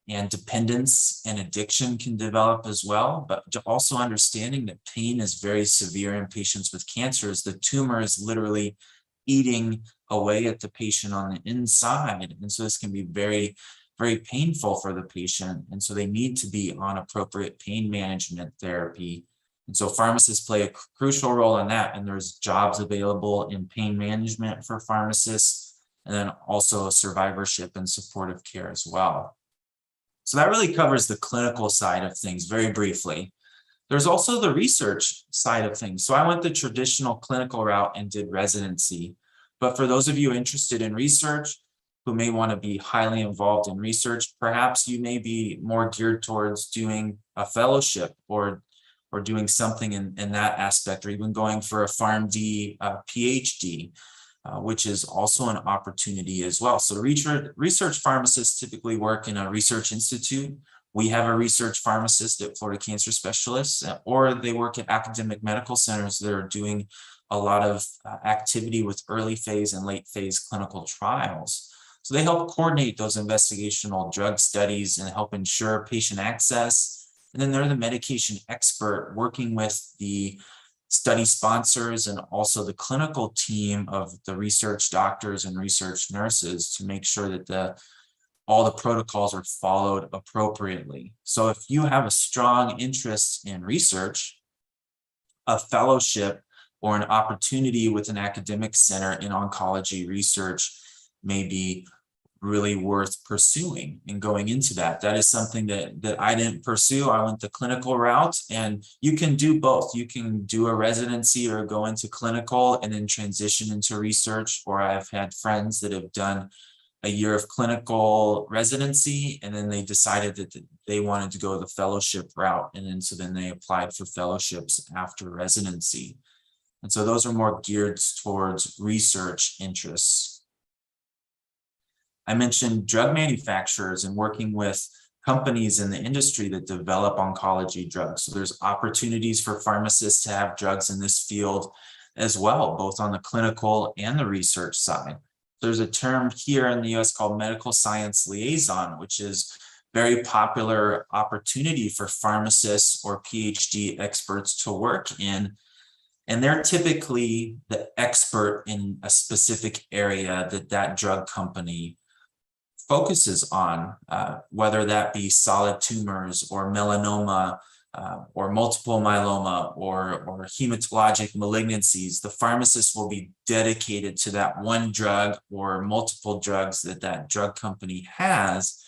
and dependence and addiction can develop as well. But also understanding that pain is very severe in patients with cancers. The tumor is literally eating away at the patient on the inside. And so this can be very, very painful for the patient. And so they need to be on appropriate pain management therapy. And so pharmacists play a crucial role in that. And there's jobs available in pain management for pharmacists, and then also survivorship and supportive care as well. So that really covers the clinical side of things very briefly. There's also the research side of things. So I went the traditional clinical route and did residency. But for those of you interested in research, who may want to be highly involved in research, perhaps you may be more geared towards doing a fellowship or doing something in that aspect, or even going for a PharmD PhD. Which is also an opportunity as well. So research pharmacists typically work in a research institute. We have a research pharmacist at Florida Cancer Specialists, or they work at academic medical centers that are doing a lot of activity with early phase and late phase clinical trials. So they help coordinate those investigational drug studies and help ensure patient access. And then they're the medication expert working with the study sponsors and also the clinical team of the research doctors and research nurses to make sure that all the protocols are followed appropriately. So if you have a strong interest in research, a fellowship or an opportunity with an academic center in oncology research may be really worth pursuing and going into that. That is something that I didn't pursue. I went the clinical route, and you can do both. You can do a residency or go into clinical and then transition into research, or I've had friends that have done a year of clinical residency, and then they decided that they wanted to go the fellowship route. And then they applied for fellowships after residency. And so those are more geared towards research interests. I mentioned drug manufacturers and working with companies in the industry that develop oncology drugs. So there's opportunities for pharmacists to have drugs in this field as well, both on the clinical and the research side. There's a term here in the US called medical science liaison, which is very popular opportunity for pharmacists or PhD experts to work in. And they're typically the expert in a specific area that drug company focuses on, whether that be solid tumors or melanoma or multiple myeloma or hematologic malignancies. The pharmacist will be dedicated to that one drug or multiple drugs that drug company has.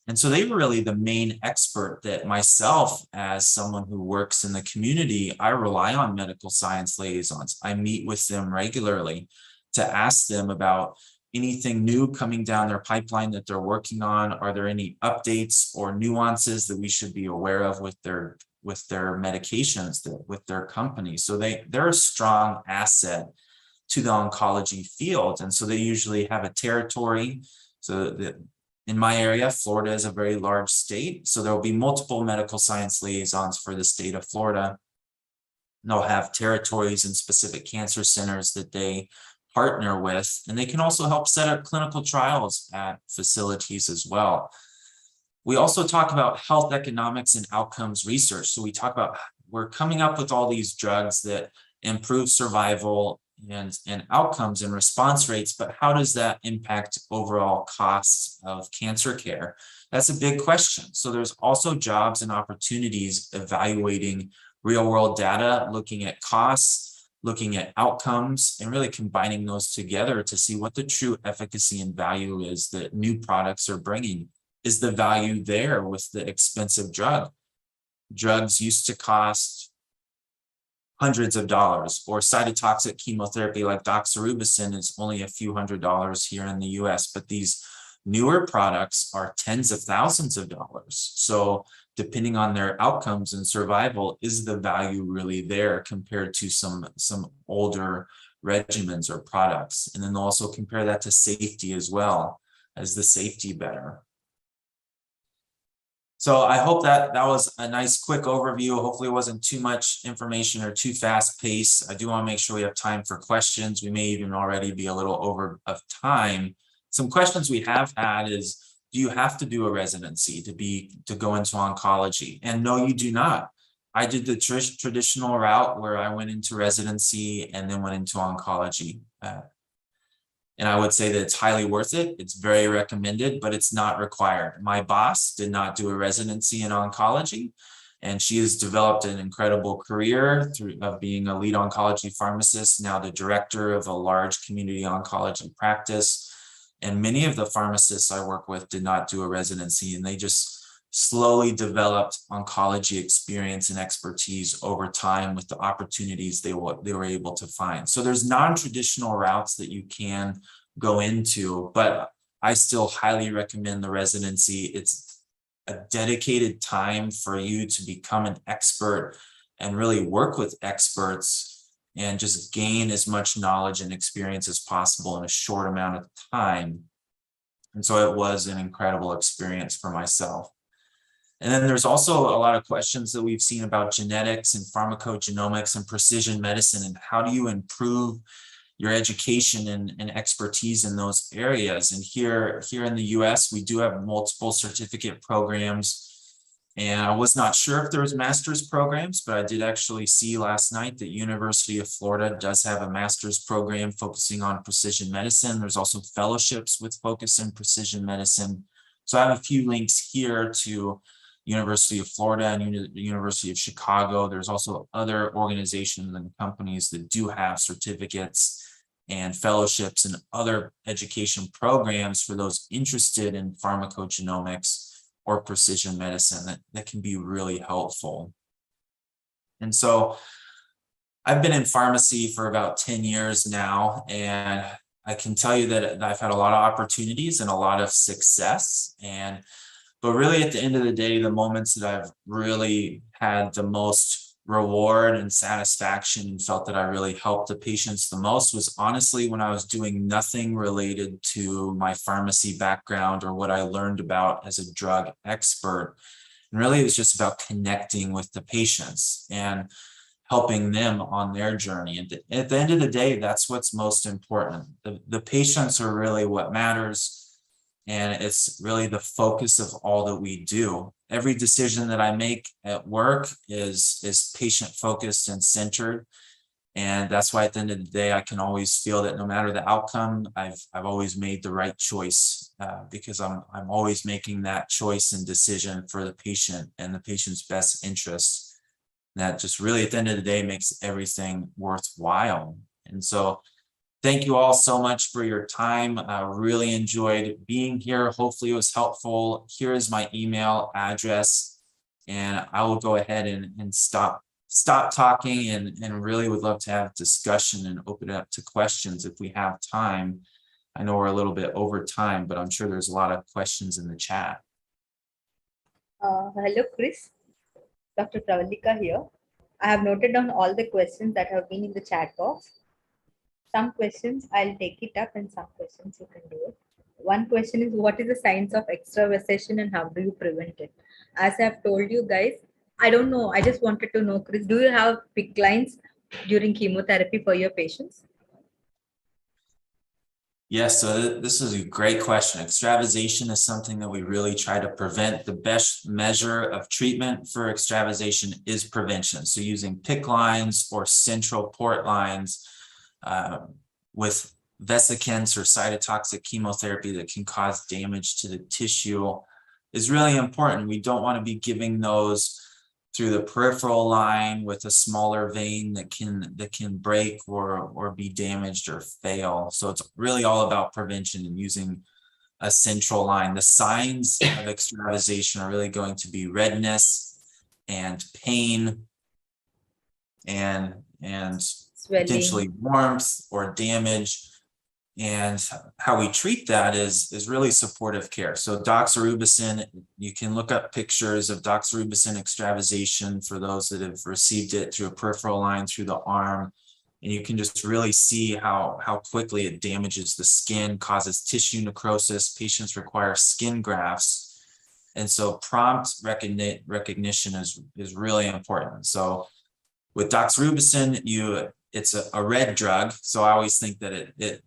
And so they were really the main expert that myself, as someone who works in the community, I rely on medical science liaisons. I meet with them regularly to ask them about anything new coming down their pipeline that they're working on? Are there any updates or nuances that we should be aware of with their medications, with their company? So they're a strong asset to the oncology field. And so they usually have a territory. So in my area, Florida is a very large state. So there will be multiple medical science liaisons for the state of Florida. And they'll have territories and specific cancer centers that they partner with, and they can also help set up clinical trials at facilities as well. We also talk about health economics and outcomes research. So we talk about, we're coming up with all these drugs that improve survival and outcomes and response rates, but how does that impact overall costs of cancer care? That's a big question. So there's also jobs and opportunities evaluating real world data, looking at costs, looking at outcomes, and really combining those together to see what the true efficacy and value is that new products are bringing. Is the value there with the expensive drug? Drugs used to cost hundreds of dollars, or cytotoxic chemotherapy like doxorubicin is only a few $100s here in the US, but these newer products are tens of thousands of dollars. So depending on their outcomes and survival, is the value really there compared to some older regimens or products? And then they'll also compare that to safety as well. Is the safety better? So I hope that was a nice quick overview. Hopefully it wasn't too much information or too fast paced. I do want to make sure we have time for questions. We may even already be a little over of time. Some questions we have had is, do you have to do a residency to go into oncology? And no, you do not. I did the traditional route where I went into residency and then went into oncology. And I would say that it's highly worth it. It's very recommended, but it's not required. My boss did not do a residency in oncology, and she has developed an incredible career of being a lead oncology pharmacist, now the director of a large community oncology practice. And many of the pharmacists I work with did not do a residency, and they just slowly developed oncology experience and expertise over time with the opportunities they were able to find. So there's non-traditional routes that you can go into, but I still highly recommend the residency. It's a dedicated time for you to become an expert and really work with experts and just gain as much knowledge and experience as possible in a short amount of time. And so it was an incredible experience for myself. And then there's also a lot of questions that we've seen about genetics and pharmacogenomics and precision medicine, and how do you improve your education and expertise in those areas. And here in the US, we do have multiple certificate programs. And I was not sure if there was master's programs, but I did actually see last night that University of Florida does have a master's program focusing on precision medicine. There's also fellowships with focus in precision medicine. So I have a few links here to University of Florida and the University of Chicago. There's also other organizations and companies that do have certificates and fellowships and other education programs for those interested in pharmacogenomics or precision medicine that can be really helpful. And so I've been in pharmacy for about 10 years now, and I can tell you that I've had a lot of opportunities and a lot of success. But really at the end of the day, the moments that I've really had the most reward and satisfaction and felt that I really helped the patients the most was honestly when I was doing nothing related to my pharmacy background or what I learned about as a drug expert. And really it was just about connecting with the patients and helping them on their journey. And at the end of the day, that's what's most important. The patients are really what matters. And it's really the focus of all that we do. Every decision that I make at work is patient focused and centered. And that's why at the end of the day, I can always feel that no matter the outcome, I've always made the right choice because I'm always making that choice and decision for the patient and the patient's best interest. That just really at the end of the day makes everything worthwhile. And so thank you all so much for your time. I really enjoyed being here. Hopefully it was helpful. Here is my email address, and I will go ahead and stop talking and really would love to have discussion and open it up to questions if we have time. I know we're a little bit over time, but I'm sure there's a lot of questions in the chat. Hello, Chris. Dr. Pravallka here. I have noted down all the questions that have been in the chat box. Some questions I'll take it up and some questions you can do it. One question is, what is the signs of extravasation and how do you prevent it? As I've told you guys, I don't know. I just wanted to know, Chris, do you have PICC lines during chemotherapy for your patients? Yes, so this is a great question. Extravasation is something that we really try to prevent. The best measure of treatment for extravasation is prevention. So using PICC lines or central port lines with vesicants or cytotoxic chemotherapy that can cause damage to the tissue is really important. We don't want to be giving those through the peripheral line with a smaller vein that can break or be damaged or fail. So it's really all about prevention and using a central line. The signs of extravasation are really going to be redness and pain and Swelling, potentially warmth or damage. And how we treat that is really supportive care. So doxorubicin, you can look up pictures of doxorubicin extravasation for those that have received it through a peripheral line through the arm. And you can just really see how quickly it damages the skin, causes tissue necrosis. Patients require skin grafts. And so prompt recognition is really important. So with doxorubicin, it's a red drug. So I always think that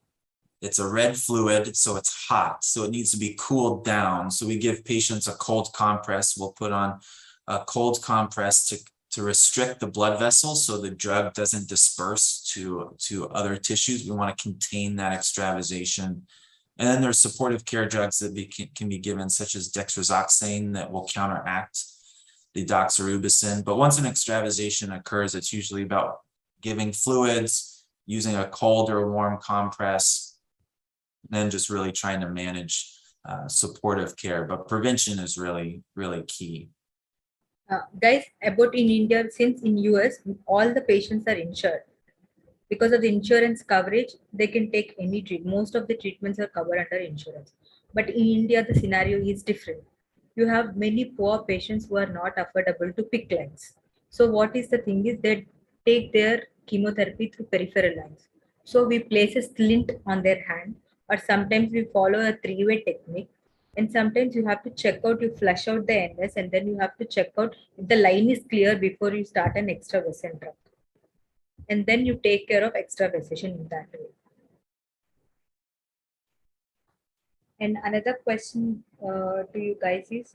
it's a red fluid, so it's hot, so it needs to be cooled down. So we give patients a cold compress. We'll put on a cold compress to restrict the blood vessels so the drug doesn't disperse to other tissues. We want to contain that extravasation. And then there's supportive care drugs that can be given, such as dexrazoxane, that will counteract the doxorubicin. But once an extravasation occurs, it's usually about giving fluids, using a cold or warm compress, and then just really trying to manage supportive care. But prevention is really, really key. Guys, about in India, since in US, all the patients are insured. Because of the insurance coverage, they can take any treatment. Most of the treatments are covered under insurance. But in India, the scenario is different. You have many poor patients who are not affordable to PICC lines. So what is the thing is they take their chemotherapy through peripheral lines. So we place a splint on their hand, or sometimes we follow a three-way technique. And sometimes you have to check out, you flush out the NS, and then you have to check out if the line is clear before you start an extravasant drug. And then you take care of extravasation in that way. And another question to you guys is,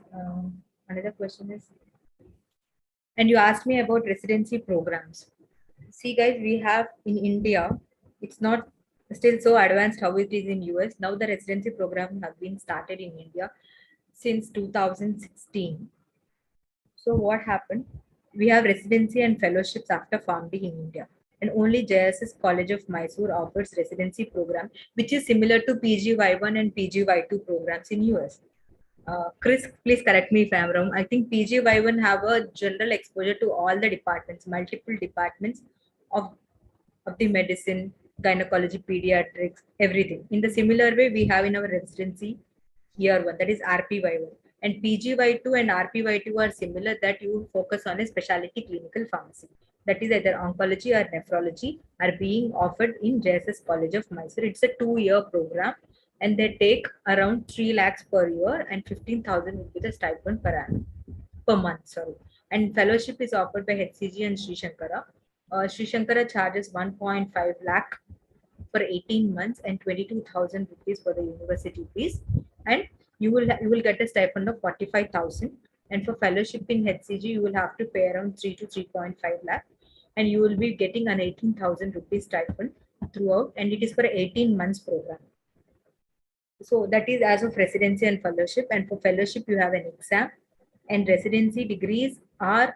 and you asked me about residency programs. See guys, we have in India, it's not still so advanced how it is in US. Now the residency program have been started in India since 2016. So what happened? We have residency and fellowships after PharmD in India. And only JSS College of Mysore offers residency program, which is similar to PGY1 and PGY2 programs in US. Chris, please correct me if I'm wrong. I think PGY1 have a general exposure to all the departments, multiple departments of the medicine, gynecology, pediatrics, everything. In the similar way, we have in our residency year one, that is RPY1. And PGY2 and RPY2 are similar, that you focus on a specialty clinical pharmacy. That is either oncology or nephrology are being offered in JSS College of Mysore. It's a 2-year program and they take around 3 lakhs per year and 15,000 will be the stipend per month. Sorry. And fellowship is offered by HCG and Sri Shankara. Sri Shankara charges 1.5 lakh for 18 months and 22,000 rupees for the university fees. And you will get a stipend of 45,000. And for fellowship in HCG, you will have to pay around 3 to 3.5 lakh. And you will be getting an 18,000 rupees stipend throughout. And it is for 18 months program. So that is as of residency and fellowship. And for fellowship, you have an exam. And residency degrees are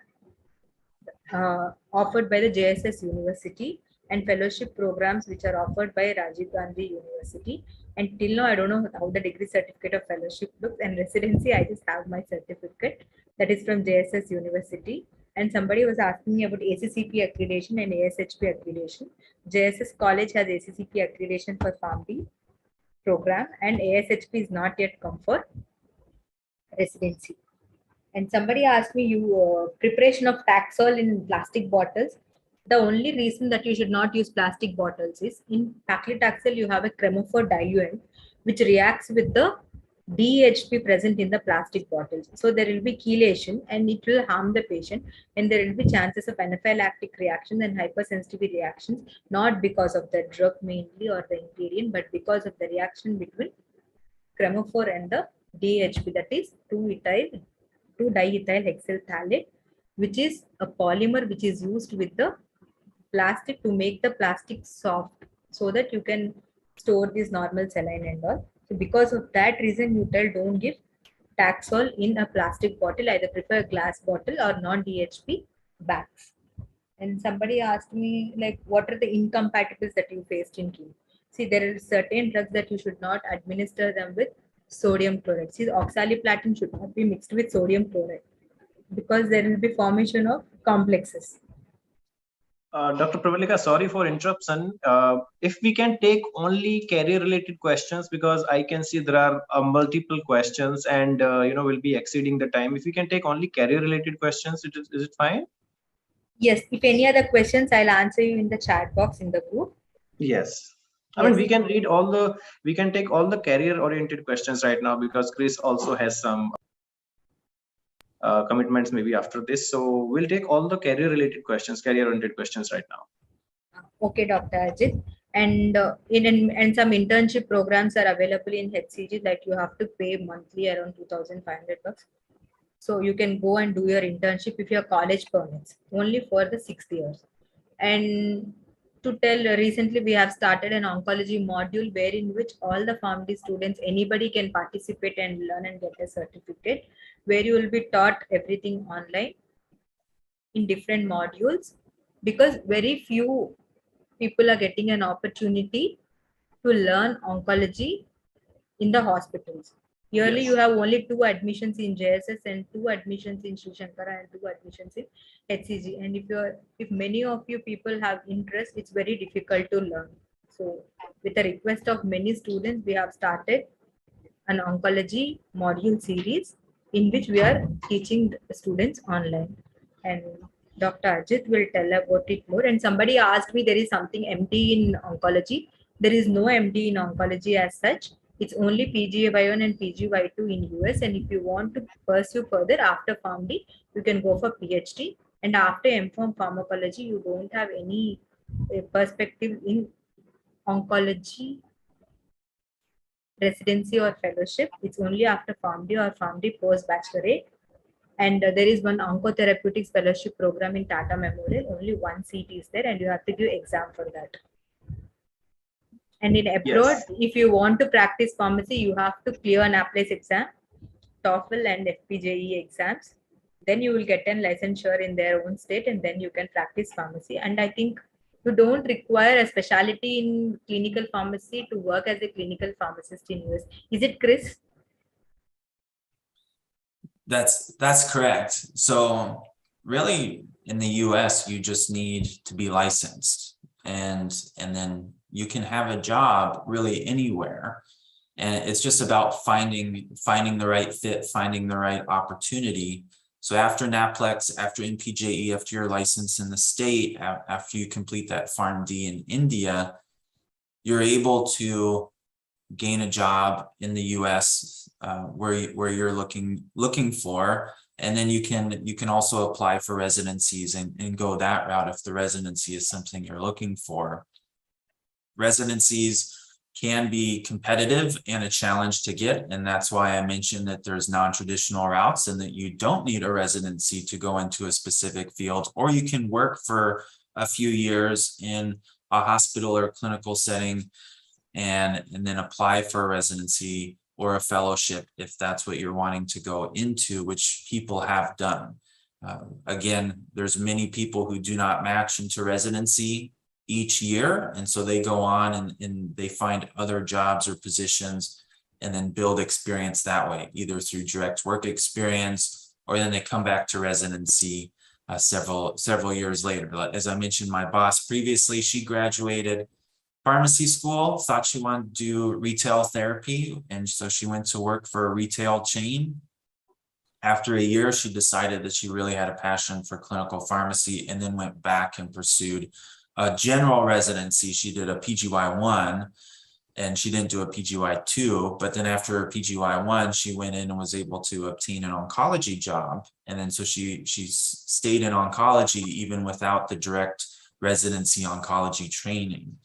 offered by the JSS University, and fellowship programs which are offered by Rajiv Gandhi University. And till now, I don't know how the degree certificate of fellowship looks. And residency, I just have my certificate that is from JSS University. And somebody was asking me about ACCP accreditation and ASHP accreditation. JSS College has ACCP accreditation for PharmD. program, and ASHP is not yet come for residency. And somebody asked me, you preparation of Taxol in plastic bottles. The only reason that you should not use plastic bottles is in paclitaxel you have a chemophore diluent which reacts with the DHP present in the plastic bottles. So there will be chelation and it will harm the patient, and there will be chances of anaphylactic reactions and hypersensitivity reactions, not because of the drug mainly or the ingredient, but because of the reaction between chemophore and the DHP, that is 2-diethyl hexyl phthalate, which is a polymer which is used with the plastic to make the plastic soft so that you can store this normal saline and all. So because of that reason, you tell don't give Taxol in a plastic bottle, either prefer a glass bottle or non-DHP bags. And somebody asked me, like, what are the incompatibles that you faced in chemo? See, there are certain drugs that you should not administer them with sodium chloride. See, oxaliplatin should not be mixed with sodium chloride because there will be formation of complexes. Dr. Pravallka, sorry for interruption. If we can take only career-related questions, because I can see there are multiple questions, and we'll be exceeding the time. If we can take only career-related questions, is it fine? Yes, if any other questions, I'll answer you in the chat box in the group. Yes. I Yes. mean, we can take all the career-oriented questions right now because Chris also has some commitments maybe after this. So we'll take all the career-oriented questions right now. Okay, Dr. Ajit. And and some internship programs are available in HCG, like you have to pay monthly around 2,500 bucks. So you can go and do your internship if your college permits, only for the 6 years. And to tell, recently we have started an oncology module wherein which all the pharmacy students, anybody can participate and learn and get a certificate, where you will be taught everything online in different modules, because very few people are getting an opportunity to learn oncology in the hospitals. Yearly, Yes. you have only 2 admissions in JSS and 2 admissions in Sri Shankara and 2 admissions in HCG. And if many of you people have interest, it's very difficult to learn. So, with the request of many students, we have started an oncology module series in which we are teaching the students online. And Dr. Ajit will tell about it more. And somebody asked me, there is something MD in oncology. There is no MD in oncology as such. It's only PGY1 and PGY2 in US. And if you want to pursue further after PharmD, you can go for PhD. And after MPharm pharmacology, you don't have any perspective in oncology residency or fellowship. It's only after PharmD or PharmD post-bachelorate. And there is one oncotherapeutics fellowship program in Tata Memorial. Only one seat is there, and you have to give exam for that. And in abroad, Yes. if you want to practice pharmacy, you have to clear an APLICE exam, TOEFL and FPJE exams. Then you will get a licensure in their own state, and then you can practice pharmacy. And I think you don't require a specialty in clinical pharmacy to work as a clinical pharmacist in US. Is it, Chris? That's correct. So really in the US, you just need to be licensed, and then you can have a job really anywhere. And it's just about finding the right fit, finding the right opportunity. So after NAPLEX, after NPJE, after your license in the state, after you complete that PharmD in India, you're able to gain a job in the US where you're looking for, and then you can also apply for residencies and go that route if the residency is something you're looking for. Residencies can be competitive and a challenge to get, and that's why I mentioned that there's non-traditional routes and that you don't need a residency to go into a specific field, or you can work for a few years in a hospital or clinical setting and then apply for a residency or a fellowship if that's what you're wanting to go into, which people have done. Again, there's many people who do not match into residency each year, and so they go on and they find other jobs or positions and then build experience that way, either through direct work experience, or then they come back to residency several years later. As I mentioned, my boss previously, she graduated pharmacy school, thought she wanted to do retail therapy, and so she went to work for a retail chain. After a year, she decided that she really had a passion for clinical pharmacy, and then went back and pursued a general residency. She did a PGY1, and she didn't do a PGY2, but then after her PGY1, she went in and was able to obtain an oncology job. And then so she stayed in oncology even without the direct residency oncology training.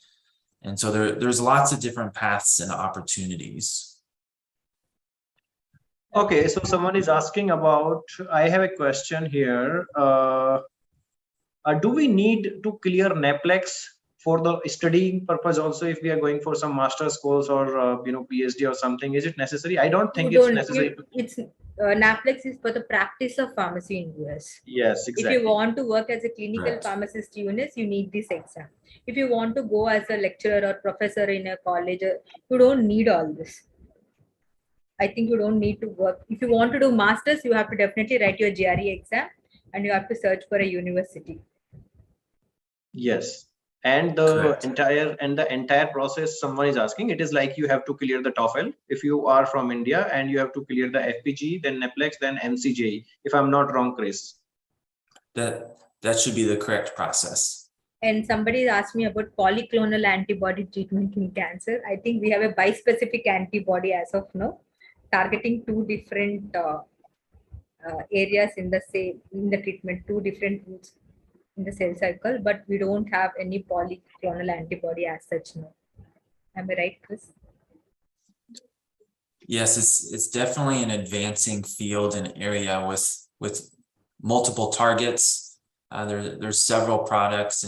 And so there's lots of different paths and opportunities. Okay, so someone is asking about, I have a question here. Do we need to clear NAPLEX for the studying purpose also if we are going for some master's course or PhD or something? Is it necessary? I don't think it's necessary. NAPLEX is for the practice of pharmacy in US. Yes, exactly. If you want to work as a clinical pharmacist unit, you need this exam. If you want to go as a lecturer or professor in a college, you don't need all this. I think you don't need to work. If you want to do masters, you have to definitely write your GRE exam and you have to search for a university. Yes. And the entire process, someone is asking, it is like you have to clear the TOEFL if you are from India, and you have to clear the FPG, then NAPLEX, then MCJ, if I'm not wrong, Chris. That should be the correct process. And somebody asked me about polyclonal antibody treatment in cancer. I think we have a bispecific antibody as of now, targeting two different areas in the treatment, two different routes in the cell cycle, but we don't have any polyclonal antibody as such now. Am I right, Chris? Yes, it's definitely an advancing field and area with multiple targets. There's several products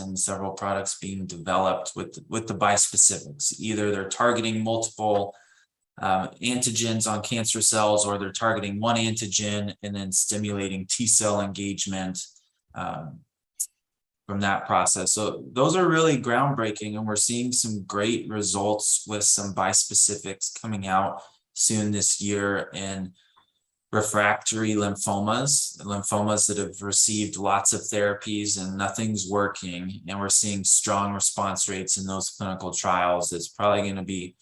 being developed with the bispecifics. Either they're targeting multiple antigens on cancer cells, or they're targeting one antigen and then stimulating T-cell engagement from that process. So those are really groundbreaking, and we're seeing some great results with some bispecifics coming out soon this year in refractory lymphomas that have received lots of therapies and nothing's working. And we're seeing strong response rates in those clinical trials. It's probably going to be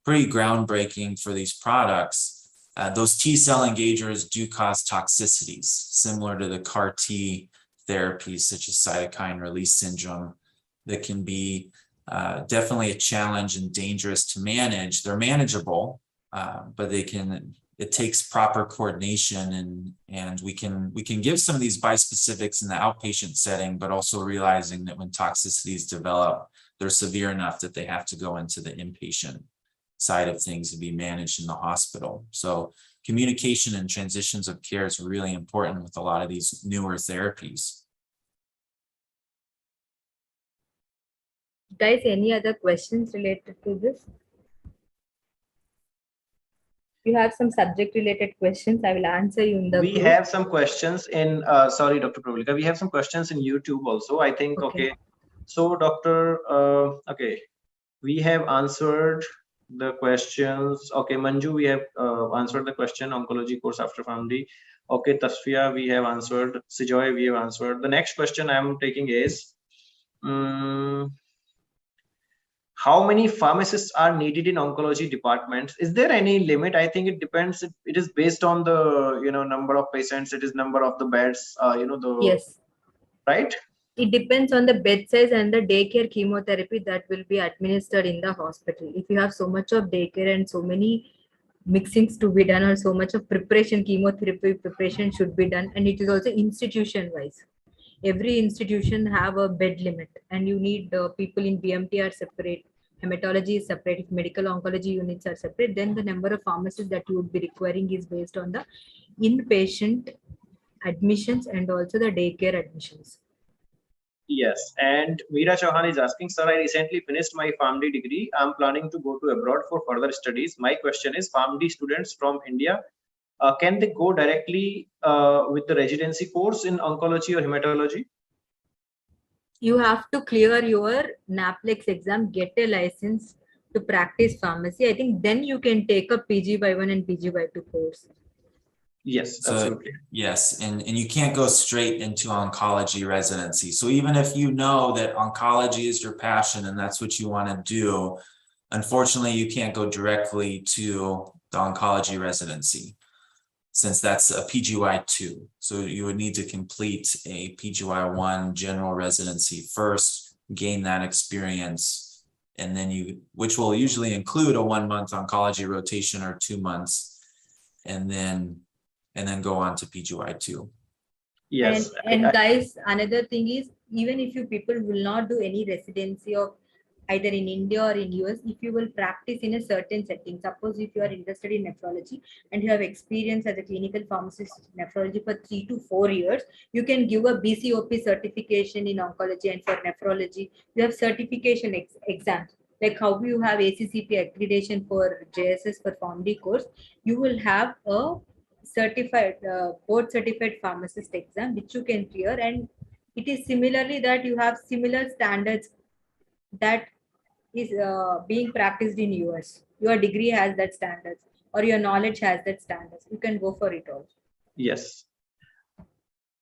pretty groundbreaking for these products. Those T-cell engagers do cause toxicities similar to the CAR T therapies, such as cytokine release syndrome, that can be definitely a challenge and dangerous to manage. They're manageable, but it takes proper coordination, and we can give some of these bispecifics in the outpatient setting, but also realizing that when toxicities develop, they're severe enough that they have to go into the inpatient side of things and be managed in the hospital. So communication and transitions of care is really important with a lot of these newer therapies. Guys, any other questions related to this? If you have some subject related questions, I will answer you in the group. Have some questions in, sorry, Dr. Pravallka, we have some questions in YouTube also, I think. Okay. So Dr. Okay, we have answered the questions. Okay, Manju, we have answered the question, oncology course after PharmD. Okay, Tasfia, we have answered. Sijoy, we have answered. The next question I'm taking is, how many pharmacists are needed in oncology departments? Is there any limit? I think it depends. It is based on the number of patients. It is number of the beds. Yes. Right. It depends on the bed size and the daycare chemotherapy that will be administered in the hospital. If you have so much of daycare and so many mixings to be done, or so much of preparation, chemotherapy preparation should be done, and it is also institution wise. Every institution have a bed limit, and you need people in BMT are separate, hematology is separate. If medical oncology units are separate, then the number of pharmacists that you would be requiring is based on the inpatient admissions and also the daycare admissions. Yes, and Meera Chauhan is asking, sir, I recently finished my PharmD degree. I'm planning to go to abroad for further studies. My question is, PharmD students from India, can they go directly with the residency course in oncology or hematology? You have to clear your NAPLEX exam, get a license to practice pharmacy. I think then you can take a PGY1 and PGY2 course. Yes, So absolutely. yes, and you can't go straight into oncology residency. So even if you know that oncology is your passion and that's what you want to do, unfortunately, you can't go directly to the oncology residency since that's a PGY2. So you would need to complete a PGY1 general residency first, gain that experience, and then which will usually include a 1-month oncology rotation or 2 months, and then go on to PGY2. Yes. And guys, another thing is, even if you people will not do any residency of either in India or in US, if you will practice in a certain setting, suppose if you are interested in nephrology and you have experience as a clinical pharmacist in nephrology for 3 to 4 years, you can give a BCOP certification in oncology, and for nephrology, you have certification exams. Like how you have ACCP accreditation for JSS for PharmD course, you will have a certified board certified pharmacist exam which you can clear, and it is similarly that you have similar standards that is being practiced in US. Your degree has that standards, or your knowledge has that standards. You can go for it also. Yes.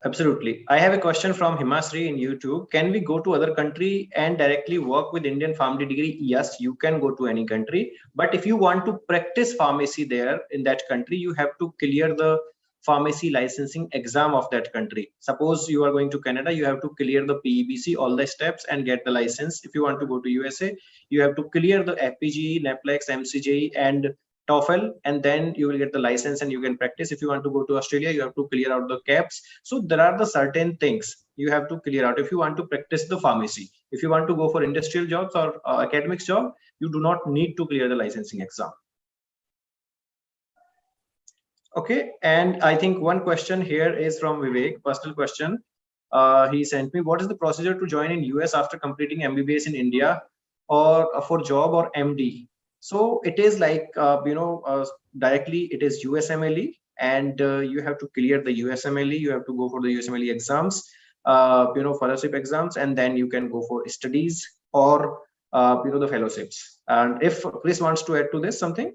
Absolutely. I have a question from Himasri in YouTube. Can we go to other country and directly work with Indian pharmacy degree? Yes, you can go to any country. But if you want to practice pharmacy there in that country, you have to clear the pharmacy licensing exam of that country. Suppose you are going to Canada, you have to clear the PEBC, all the steps, and get the license. If you want to go to USA, you have to clear the FPGE, NAPLEX, MCJE, and TOEFL, and then you will get the license and you can practice. If you want to go to Australia, you have to clear out the CAPS. So there are the certain things you have to clear out if you want to practice the pharmacy. If you want to go for industrial jobs or academics job, you do not need to clear the licensing exam. Okay, and I think one question here is from Vivek, personal question. He sent me, what is the procedure to join in US after completing MBBS in India, or for job or MD? So it is like, directly it is USMLE, and you have to clear the USMLE, you have to go for the USMLE exams, fellowship exams, and then you can go for studies or, the fellowships. And if Chris wants to add to this something.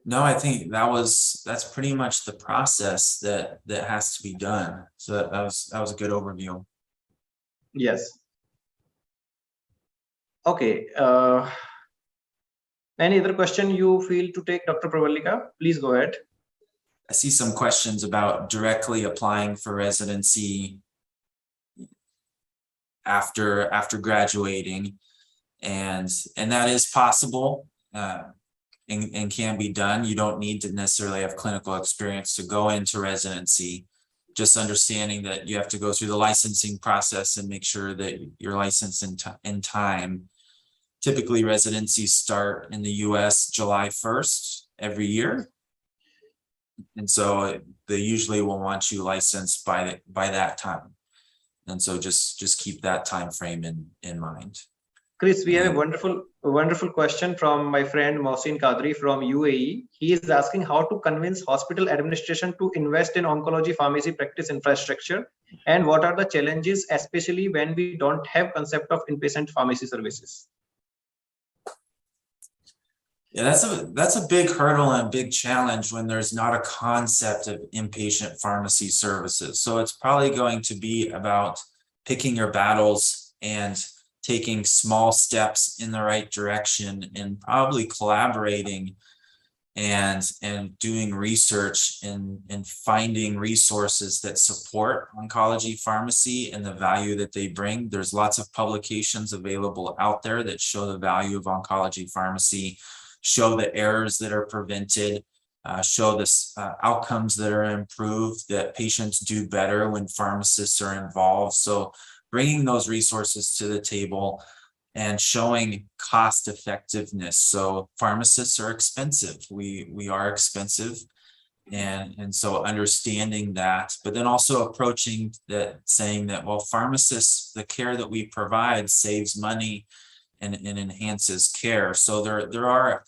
No, I think that's pretty much the process that has to be done. So that was a good overview. Yes. Okay. Any other question you feel to take, Dr. Pravallka? Please go ahead. I see some questions about directly applying for residency after graduating, and that is possible. And can be done. You don't need to necessarily have clinical experience to go into residency. Just understanding that you have to go through the licensing process and make sure that you're licensed in time. Typically, residencies start in the US July 1st every year. And so they usually will want you licensed by that time. And so just keep that time frame in mind. Chris, we have a wonderful question from my friend Mohsin Kadri from UAE. He is asking how to convince hospital administration to invest in oncology pharmacy practice infrastructure, and what are the challenges, especially when we don't have concept of inpatient pharmacy services. Yeah, that's a big hurdle and a big challenge when there's not a concept of inpatient pharmacy services. So it's probably going to be about picking your battles and taking small steps in the right direction, and probably collaborating and doing research and finding resources that support oncology pharmacy and the value that they bring. There's lots of publications available out there that show the value of oncology pharmacy, show the errors that are prevented, show the outcomes that are improved, that patients do better when pharmacists are involved. So bringing those resources to the table and showing cost effectiveness. So pharmacists are expensive. We are expensive. And so understanding that, but then also approaching that, saying that, well, pharmacists, the care that we provide saves money and enhances care. So there are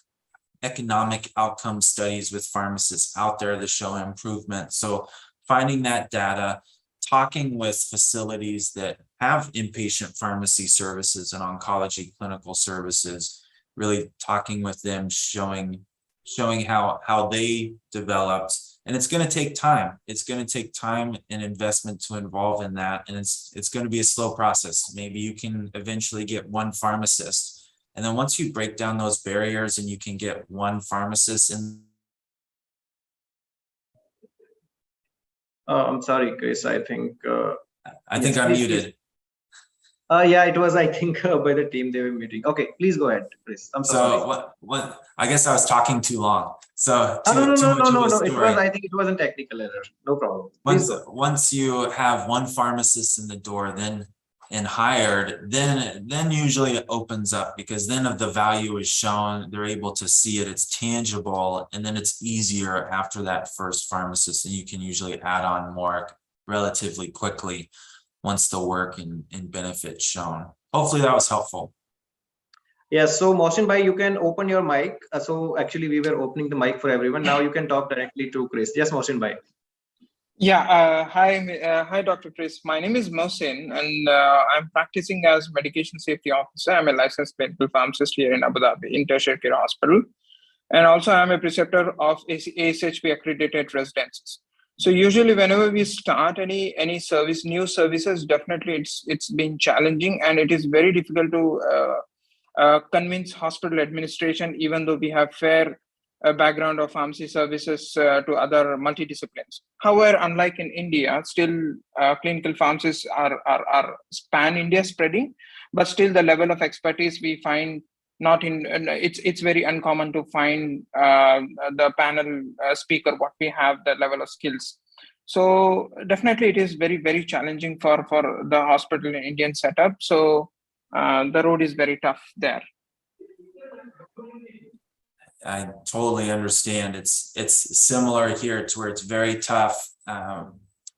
economic outcome studies with pharmacists out there that show improvement. So finding that data, talking with facilities that have inpatient pharmacy services and oncology clinical services, really talking with them, showing showing how they developed. And it's going to take time. It's going to take time and investment to involve in that. And it's going to be a slow process. Maybe you can eventually get one pharmacist. And then once you break down those barriers and you can get one pharmacist in. I'm sorry, Chris. I think. I think Yes, I'm please, muted. please. Yeah, it was, I think, by the team they were meeting. Okay, please go ahead, Chris. I'm so sorry. What I guess I was talking too long. So Oh, no, too no, no, much of no, a no. It was, story. I think it was a technical error. No problem. Please go. Once you have one pharmacist in the door, then and hired, then usually it opens up, because then if the value is shown, they're able to see it, it's tangible, and then it's easier after that first pharmacist, and you can usually add on more relatively quickly once the work and benefits shown. Hopefully that was helpful. Yes, so Mohsin bhai, you can open your mic. So actually we were opening the mic for everyone. Now you can talk directly to Chris. Yes, Mohsin bhai. Yeah, hi, Dr. Chris. My name is Mohsin, and I'm practicing as medication safety officer. I'm a licensed clinical pharmacist here in Abu Dhabi, in Tertiary Care Hospital, and also I'm a preceptor of ASHP accredited residences. So usually, whenever we start any service, new services, definitely it's been challenging, and it is very difficult to convince hospital administration, even though we have fair background of pharmacy services to other multidisciplines. However, unlike in India, still clinical pharmacists are pan-India spreading, but still the level of expertise we find not in, it's very uncommon to find the panel speaker, what we have, the level of skills. So definitely it is very, very challenging for the hospital in Indian setup. So the road is very tough there. I totally understand. It's similar here to where it's very tough.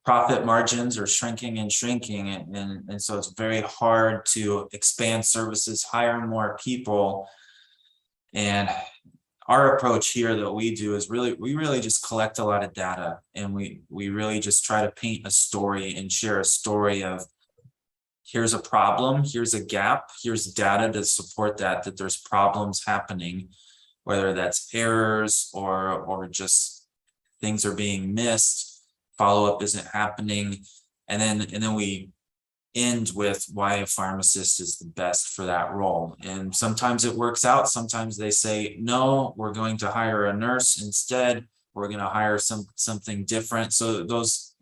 Profit margins are shrinking, and so it's very hard to expand services, hire more people. And our approach here that we do is we really just collect a lot of data, and we really just try to paint a story and share a story of, here's a problem, here's a gap, here's data to support that there's problems happening, whether that's errors or just things are being missed, follow-up isn't happening. And then we end with why a pharmacist is the best for that role. And sometimes it works out. Sometimes they say, no, we're going to hire a nurse instead. We're going to hire something different. So those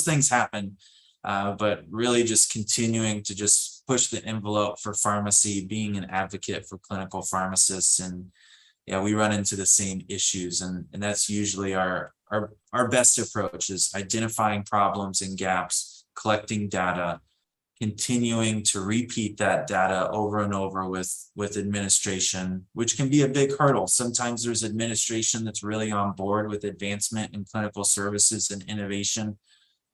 things happen. But really just continuing to just push the envelope for pharmacy, being an advocate for clinical pharmacists. And yeah, we run into the same issues, and that's usually our best approach, is identifying problems and gaps, collecting data, continuing to repeat that data over and over with administration, which can be a big hurdle. Sometimes there's administration that's really on board with advancement in clinical services and innovation.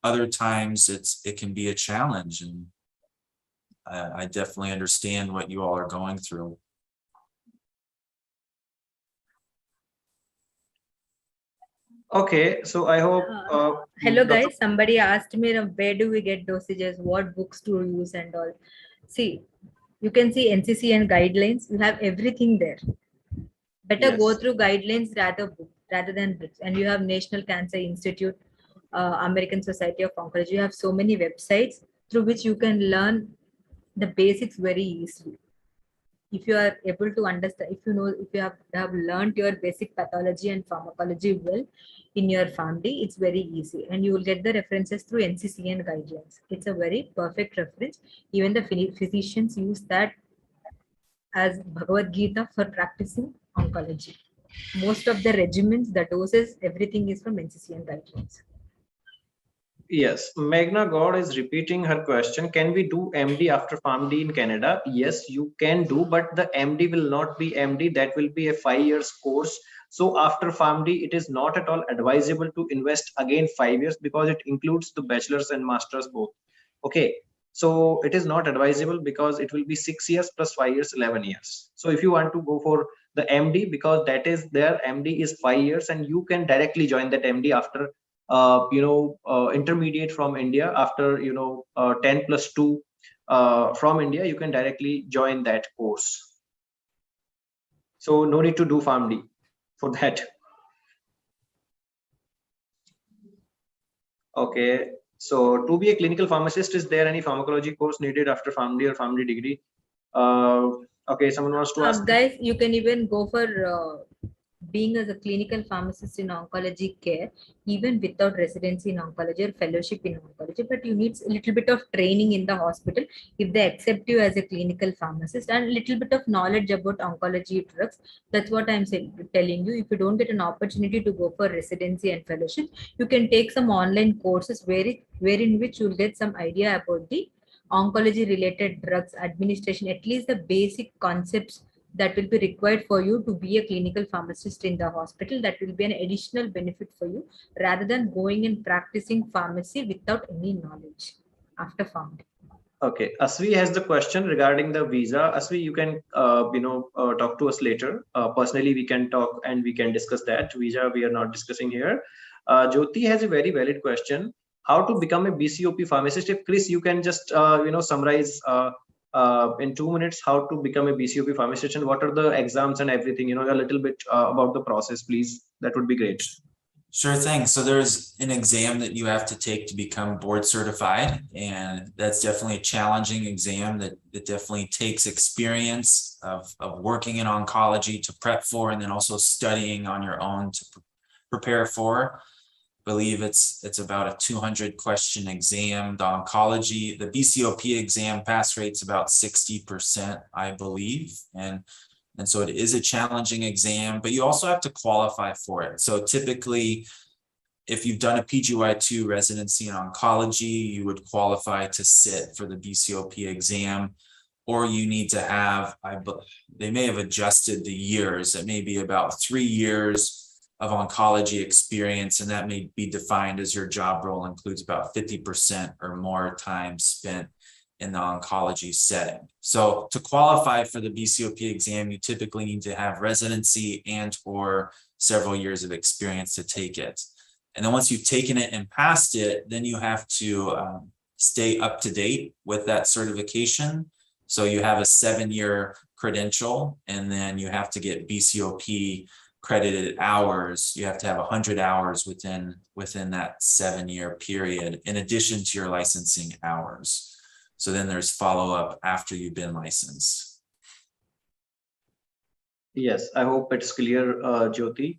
Other times it can be a challenge, and I definitely understand what you all are going through. Okay, so I hope. Hello guys, somebody asked me where do we get dosages, what books to use and all. See, you can see NCCN guidelines, you have everything there. Better go through guidelines rather than books. And you have National Cancer Institute, American Society of Oncology. You have so many websites through which you can learn the basics very easily. If you are able to understand, if you have learned your basic pathology and pharmacology well in your family, it's very easy, and you will get the references through NCCN guidelines. It's a very perfect reference. Even the physicians use that as Bhagavad Gita for practicing oncology. Most of the regimens, the doses, everything is from NCCN guidelines. Yes, Meghna God is repeating her question. Can we do MD after PharmD in Canada? Yes, you can do, but the MD will not be MD. That will be a 5 years course. So after PharmD, it is not at all advisable to invest again 5 years, because it includes the bachelor's and master's both. Okay, so it is not advisable, because it will be 6 years plus 5 years, 11 years. So if you want to go for the MD, because that is their MD is 5 years, and you can directly join that MD after intermediate from India, after 10 plus 2 from India, you can directly join that course. So no need to do PharmD. for that? Okay. So to be a clinical pharmacist, is there any pharmacology course needed after pharmacy or pharmacy degree? Okay, someone wants to ask. Guys, you can even go for being as a clinical pharmacist in oncology care, even without residency in oncology or fellowship in oncology, but you need a little bit of training in the hospital if they accept you as a clinical pharmacist, and a little bit of knowledge about oncology drugs. That's what I'm telling you. If you don't get an opportunity to go for residency and fellowship, you can take some online courses wherein which you'll get some idea about the oncology related drugs administration, at least the basic concepts that will be required for you to be a clinical pharmacist in the hospital. That will be an additional benefit for you rather than going and practicing pharmacy without any knowledge after pharmacy. Okay, Asvi has the question regarding the visa. Asvi, you can talk to us later. Personally, we can talk and we can discuss that. Visa we are not discussing here. Jyoti has a very valid question. How to become a BCOP pharmacist? If Chris, you can just summarize in 2 minutes how to become a BCOP pharmacist and what are the exams and everything. A little bit about the process, please. That would be great. Sure thing. So there's an exam that you have to take to become board certified, and that's definitely a challenging exam that definitely takes experience of working in oncology to prep for, and then also studying on your own to prepare for. I believe it's about a 200 question exam. The oncology, the BCOP exam pass rate's about 60%, I believe. And so it is a challenging exam, but you also have to qualify for it. So typically, if you've done a PGY2 residency in oncology, you would qualify to sit for the BCOP exam, or you need to have, they may have adjusted the years. It may be about 3 years of oncology experience, and that may be defined as your job role includes about 50% or more time spent in the oncology setting. So to qualify for the BCOP exam, you typically need to have residency and or several years of experience to take it. And then once you've taken it and passed it, then you have to stay up to date with that certification. So you have a 7-year credential, and then you have to get BCOP credited hours. You have to have 100 hours within that 7-year period, in addition to your licensing hours. So then there's follow-up after you've been licensed. Yes, I hope it's clear, Jyoti.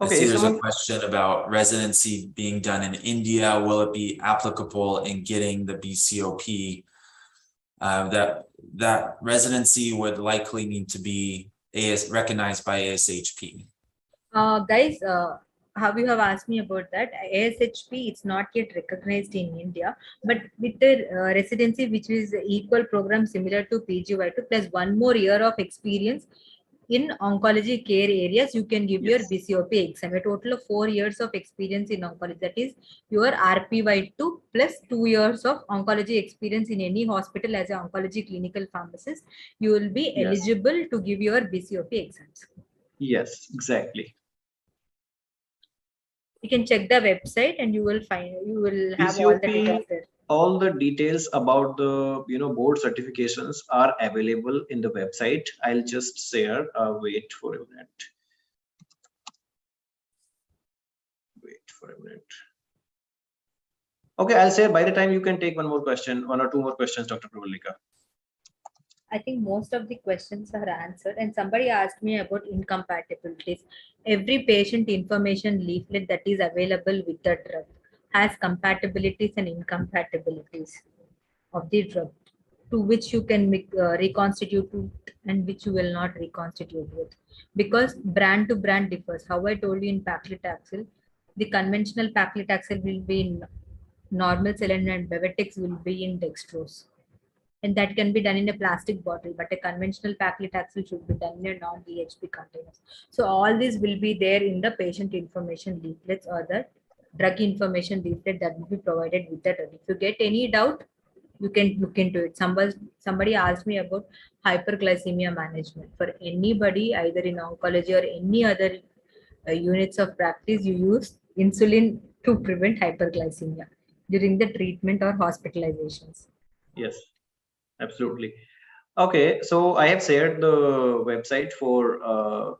Okay, I see there's a question about residency being done in India. Will it be applicable in getting the BCOP? That residency would likely need to be recognized by ASHP. Guys, how you have asked me about that, ASHP, it's not yet recognized in India, but with the residency, which is equal program similar to PGY2 plus 1 more year of experience in oncology care areas, you can give your BCOP exam. A total of 4 years of experience in oncology, that is your RPY2 plus 2 years of oncology experience in any hospital as an oncology clinical pharmacist, you will be eligible to give your BCOP exams. Yes, exactly. You can check the website and you will have all the details there. All the details about the board certifications are available in the website. I'll just share. Wait for a minute. Okay, I'll say by the time you can take one or two more questions, Dr. Pravallka. I think most of the questions are answered, and somebody asked me about incompatibilities. Every patient information leaflet that is available with the drug has compatibilities and incompatibilities of the drug, to which you can reconstitute and which you will not reconstitute with, because brand to brand differs. How I told you in paclitaxel, the conventional paclitaxel will be in normal saline and Bevatex will be in dextrose. And that can be done in a plastic bottle, but a conventional paclitaxel should be done in a non-DHP containers. So all these will be there in the patient information leaflets or the drug information leaflet that will be provided with the drug. If you get any doubt, you can look into it. Somebody asked me about hyperglycemia management. For anybody, either in oncology or any other units of practice, you use insulin to prevent hyperglycemia during the treatment or hospitalizations. Yes, absolutely. Okay, so I have shared the website for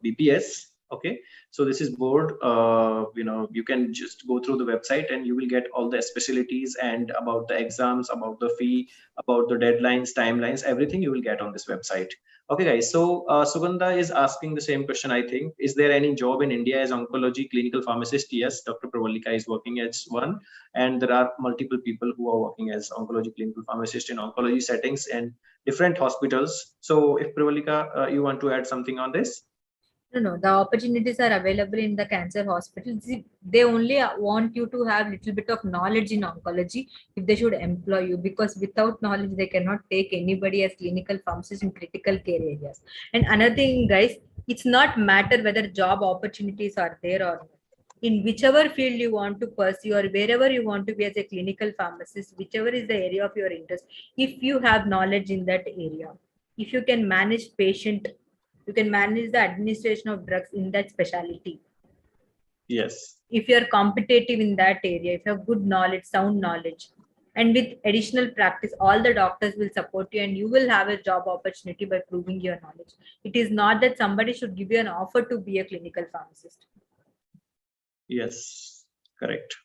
BPS. Okay, so this is board. You can just go through the website and you will get all the specialties and about the exams, about the fee, about the deadlines, timelines, everything you will get on this website. Okay, guys. So Sugandha is asking the same question. I think, is there any job in India as oncology clinical pharmacist? Yes, Dr. Pravallka is working as one, and there are multiple people who are working as oncology clinical pharmacist in oncology settings and different hospitals. So if Pravalika, you want to add something on this? No, no, the opportunities are available in the cancer hospitals. They only want you to have little bit of knowledge in oncology if they should employ you, because without knowledge they cannot take anybody as clinical pharmacist in critical care areas. And another thing, guys, it's not matter whether job opportunities are there or not. In whichever field you want to pursue or wherever you want to be as a clinical pharmacist, whichever is the area of your interest, if you have knowledge in that area, if you can manage patient, you can manage the administration of drugs in that specialty. Yes. If you're competitive in that area, if you have good knowledge, sound knowledge, and with additional practice, all the doctors will support you and you will have a job opportunity by proving your knowledge. It is not that somebody should give you an offer to be a clinical pharmacist. Yes, correct.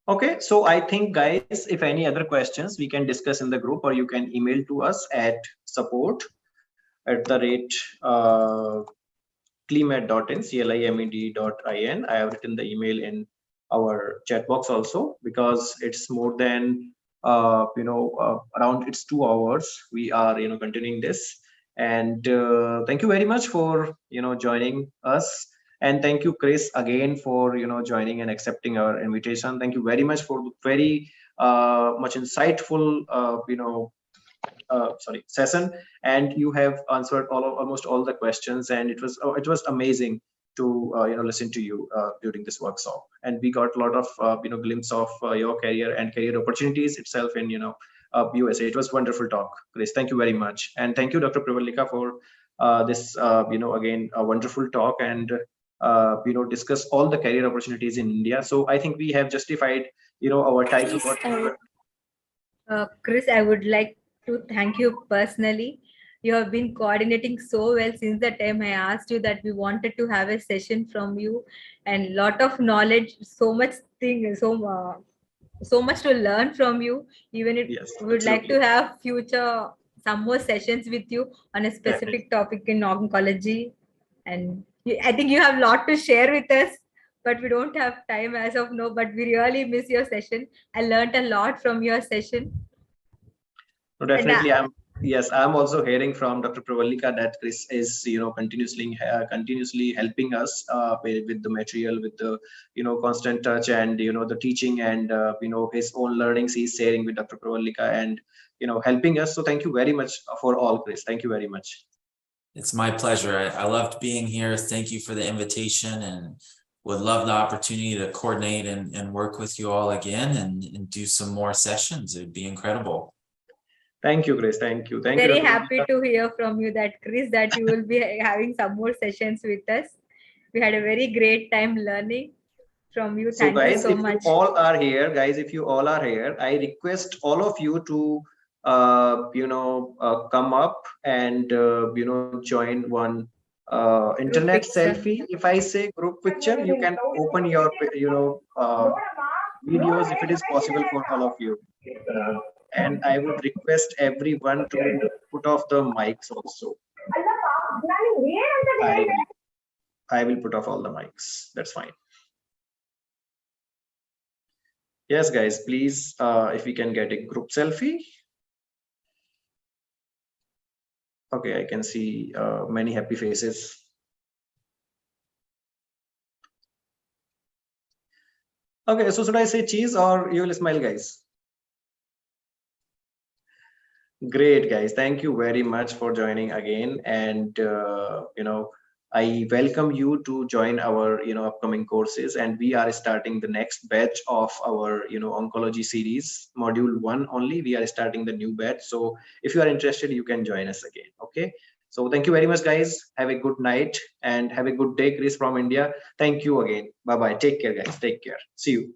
Okay, so I think, guys, if any other questions, we can discuss in the group, or you can email to us at support@the rate climed.in, climed.in. I have written the email in our chat box also, because it's more than around it's 2 hours. We are continuing this, and thank you very much for joining us. And thank you, Chris, again for joining and accepting our invitation. Thank you very much for the very much insightful session, and you have answered almost all the questions, and it was amazing to listen to you during this workshop, and we got a lot of glimpse of your career and career opportunities itself in USA. It was wonderful talk, Chris. Thank you very much, and thank you, Dr. Pravallka, for this again a wonderful talk, and discuss all the career opportunities in India. So I think we have justified our title. Chris, I would like to thank you personally. You have been coordinating so well since the time I asked you that we wanted to have a session from you, and lot of knowledge, so much thing, so much to learn from you. Even if Yes, we would like absolutely. to have future some more sessions with you on a Definitely. specific topic in oncology, and I think you have a lot to share with us, but we don't have time as of now. But we really miss your session. I learned a lot from your session. No, And definitely. Yes, I'm also hearing from Dr. Pravallika that Chris is, continuously helping us with the material, with the, constant touch, and the teaching, and his own learnings he's sharing with Dr. Pravallika, and helping us. So thank you very much for all, Chris. Thank you very much. It's my pleasure. I loved being here. Thank you for the invitation, and would love the opportunity to coordinate and work with you all again and do some more sessions. It'd be incredible. Thank you, Chris. Thank you. Thank you, very Dr. happy Pravallika. to hear from you that Chris, that you will be having some more sessions with us. We had a very great time learning from you. So Thank you guys, so if you much. all are here, I request all of you to, come up and, join one Group internet picture. selfie. If I say group picture, you can open your, videos if it is possible for all of you. And I would request everyone to put off the mics also. I will put off all the mics. That's fine. Yes, guys, please, if we can get a group selfie. Okay, I can see many happy faces. Okay, so should I say cheese or you will smile, guys? Great, guys. Thank you very much for joining again. And, I welcome you to join our, upcoming courses. And we are starting the next batch of our, oncology series, module 1 only. We are starting the new batch. So if you are interested, you can join us again. Okay. So thank you very much, guys. Have a good night and have a good day, Chris from India. Thank you again. Bye-bye. Take care, guys. Take care. See you.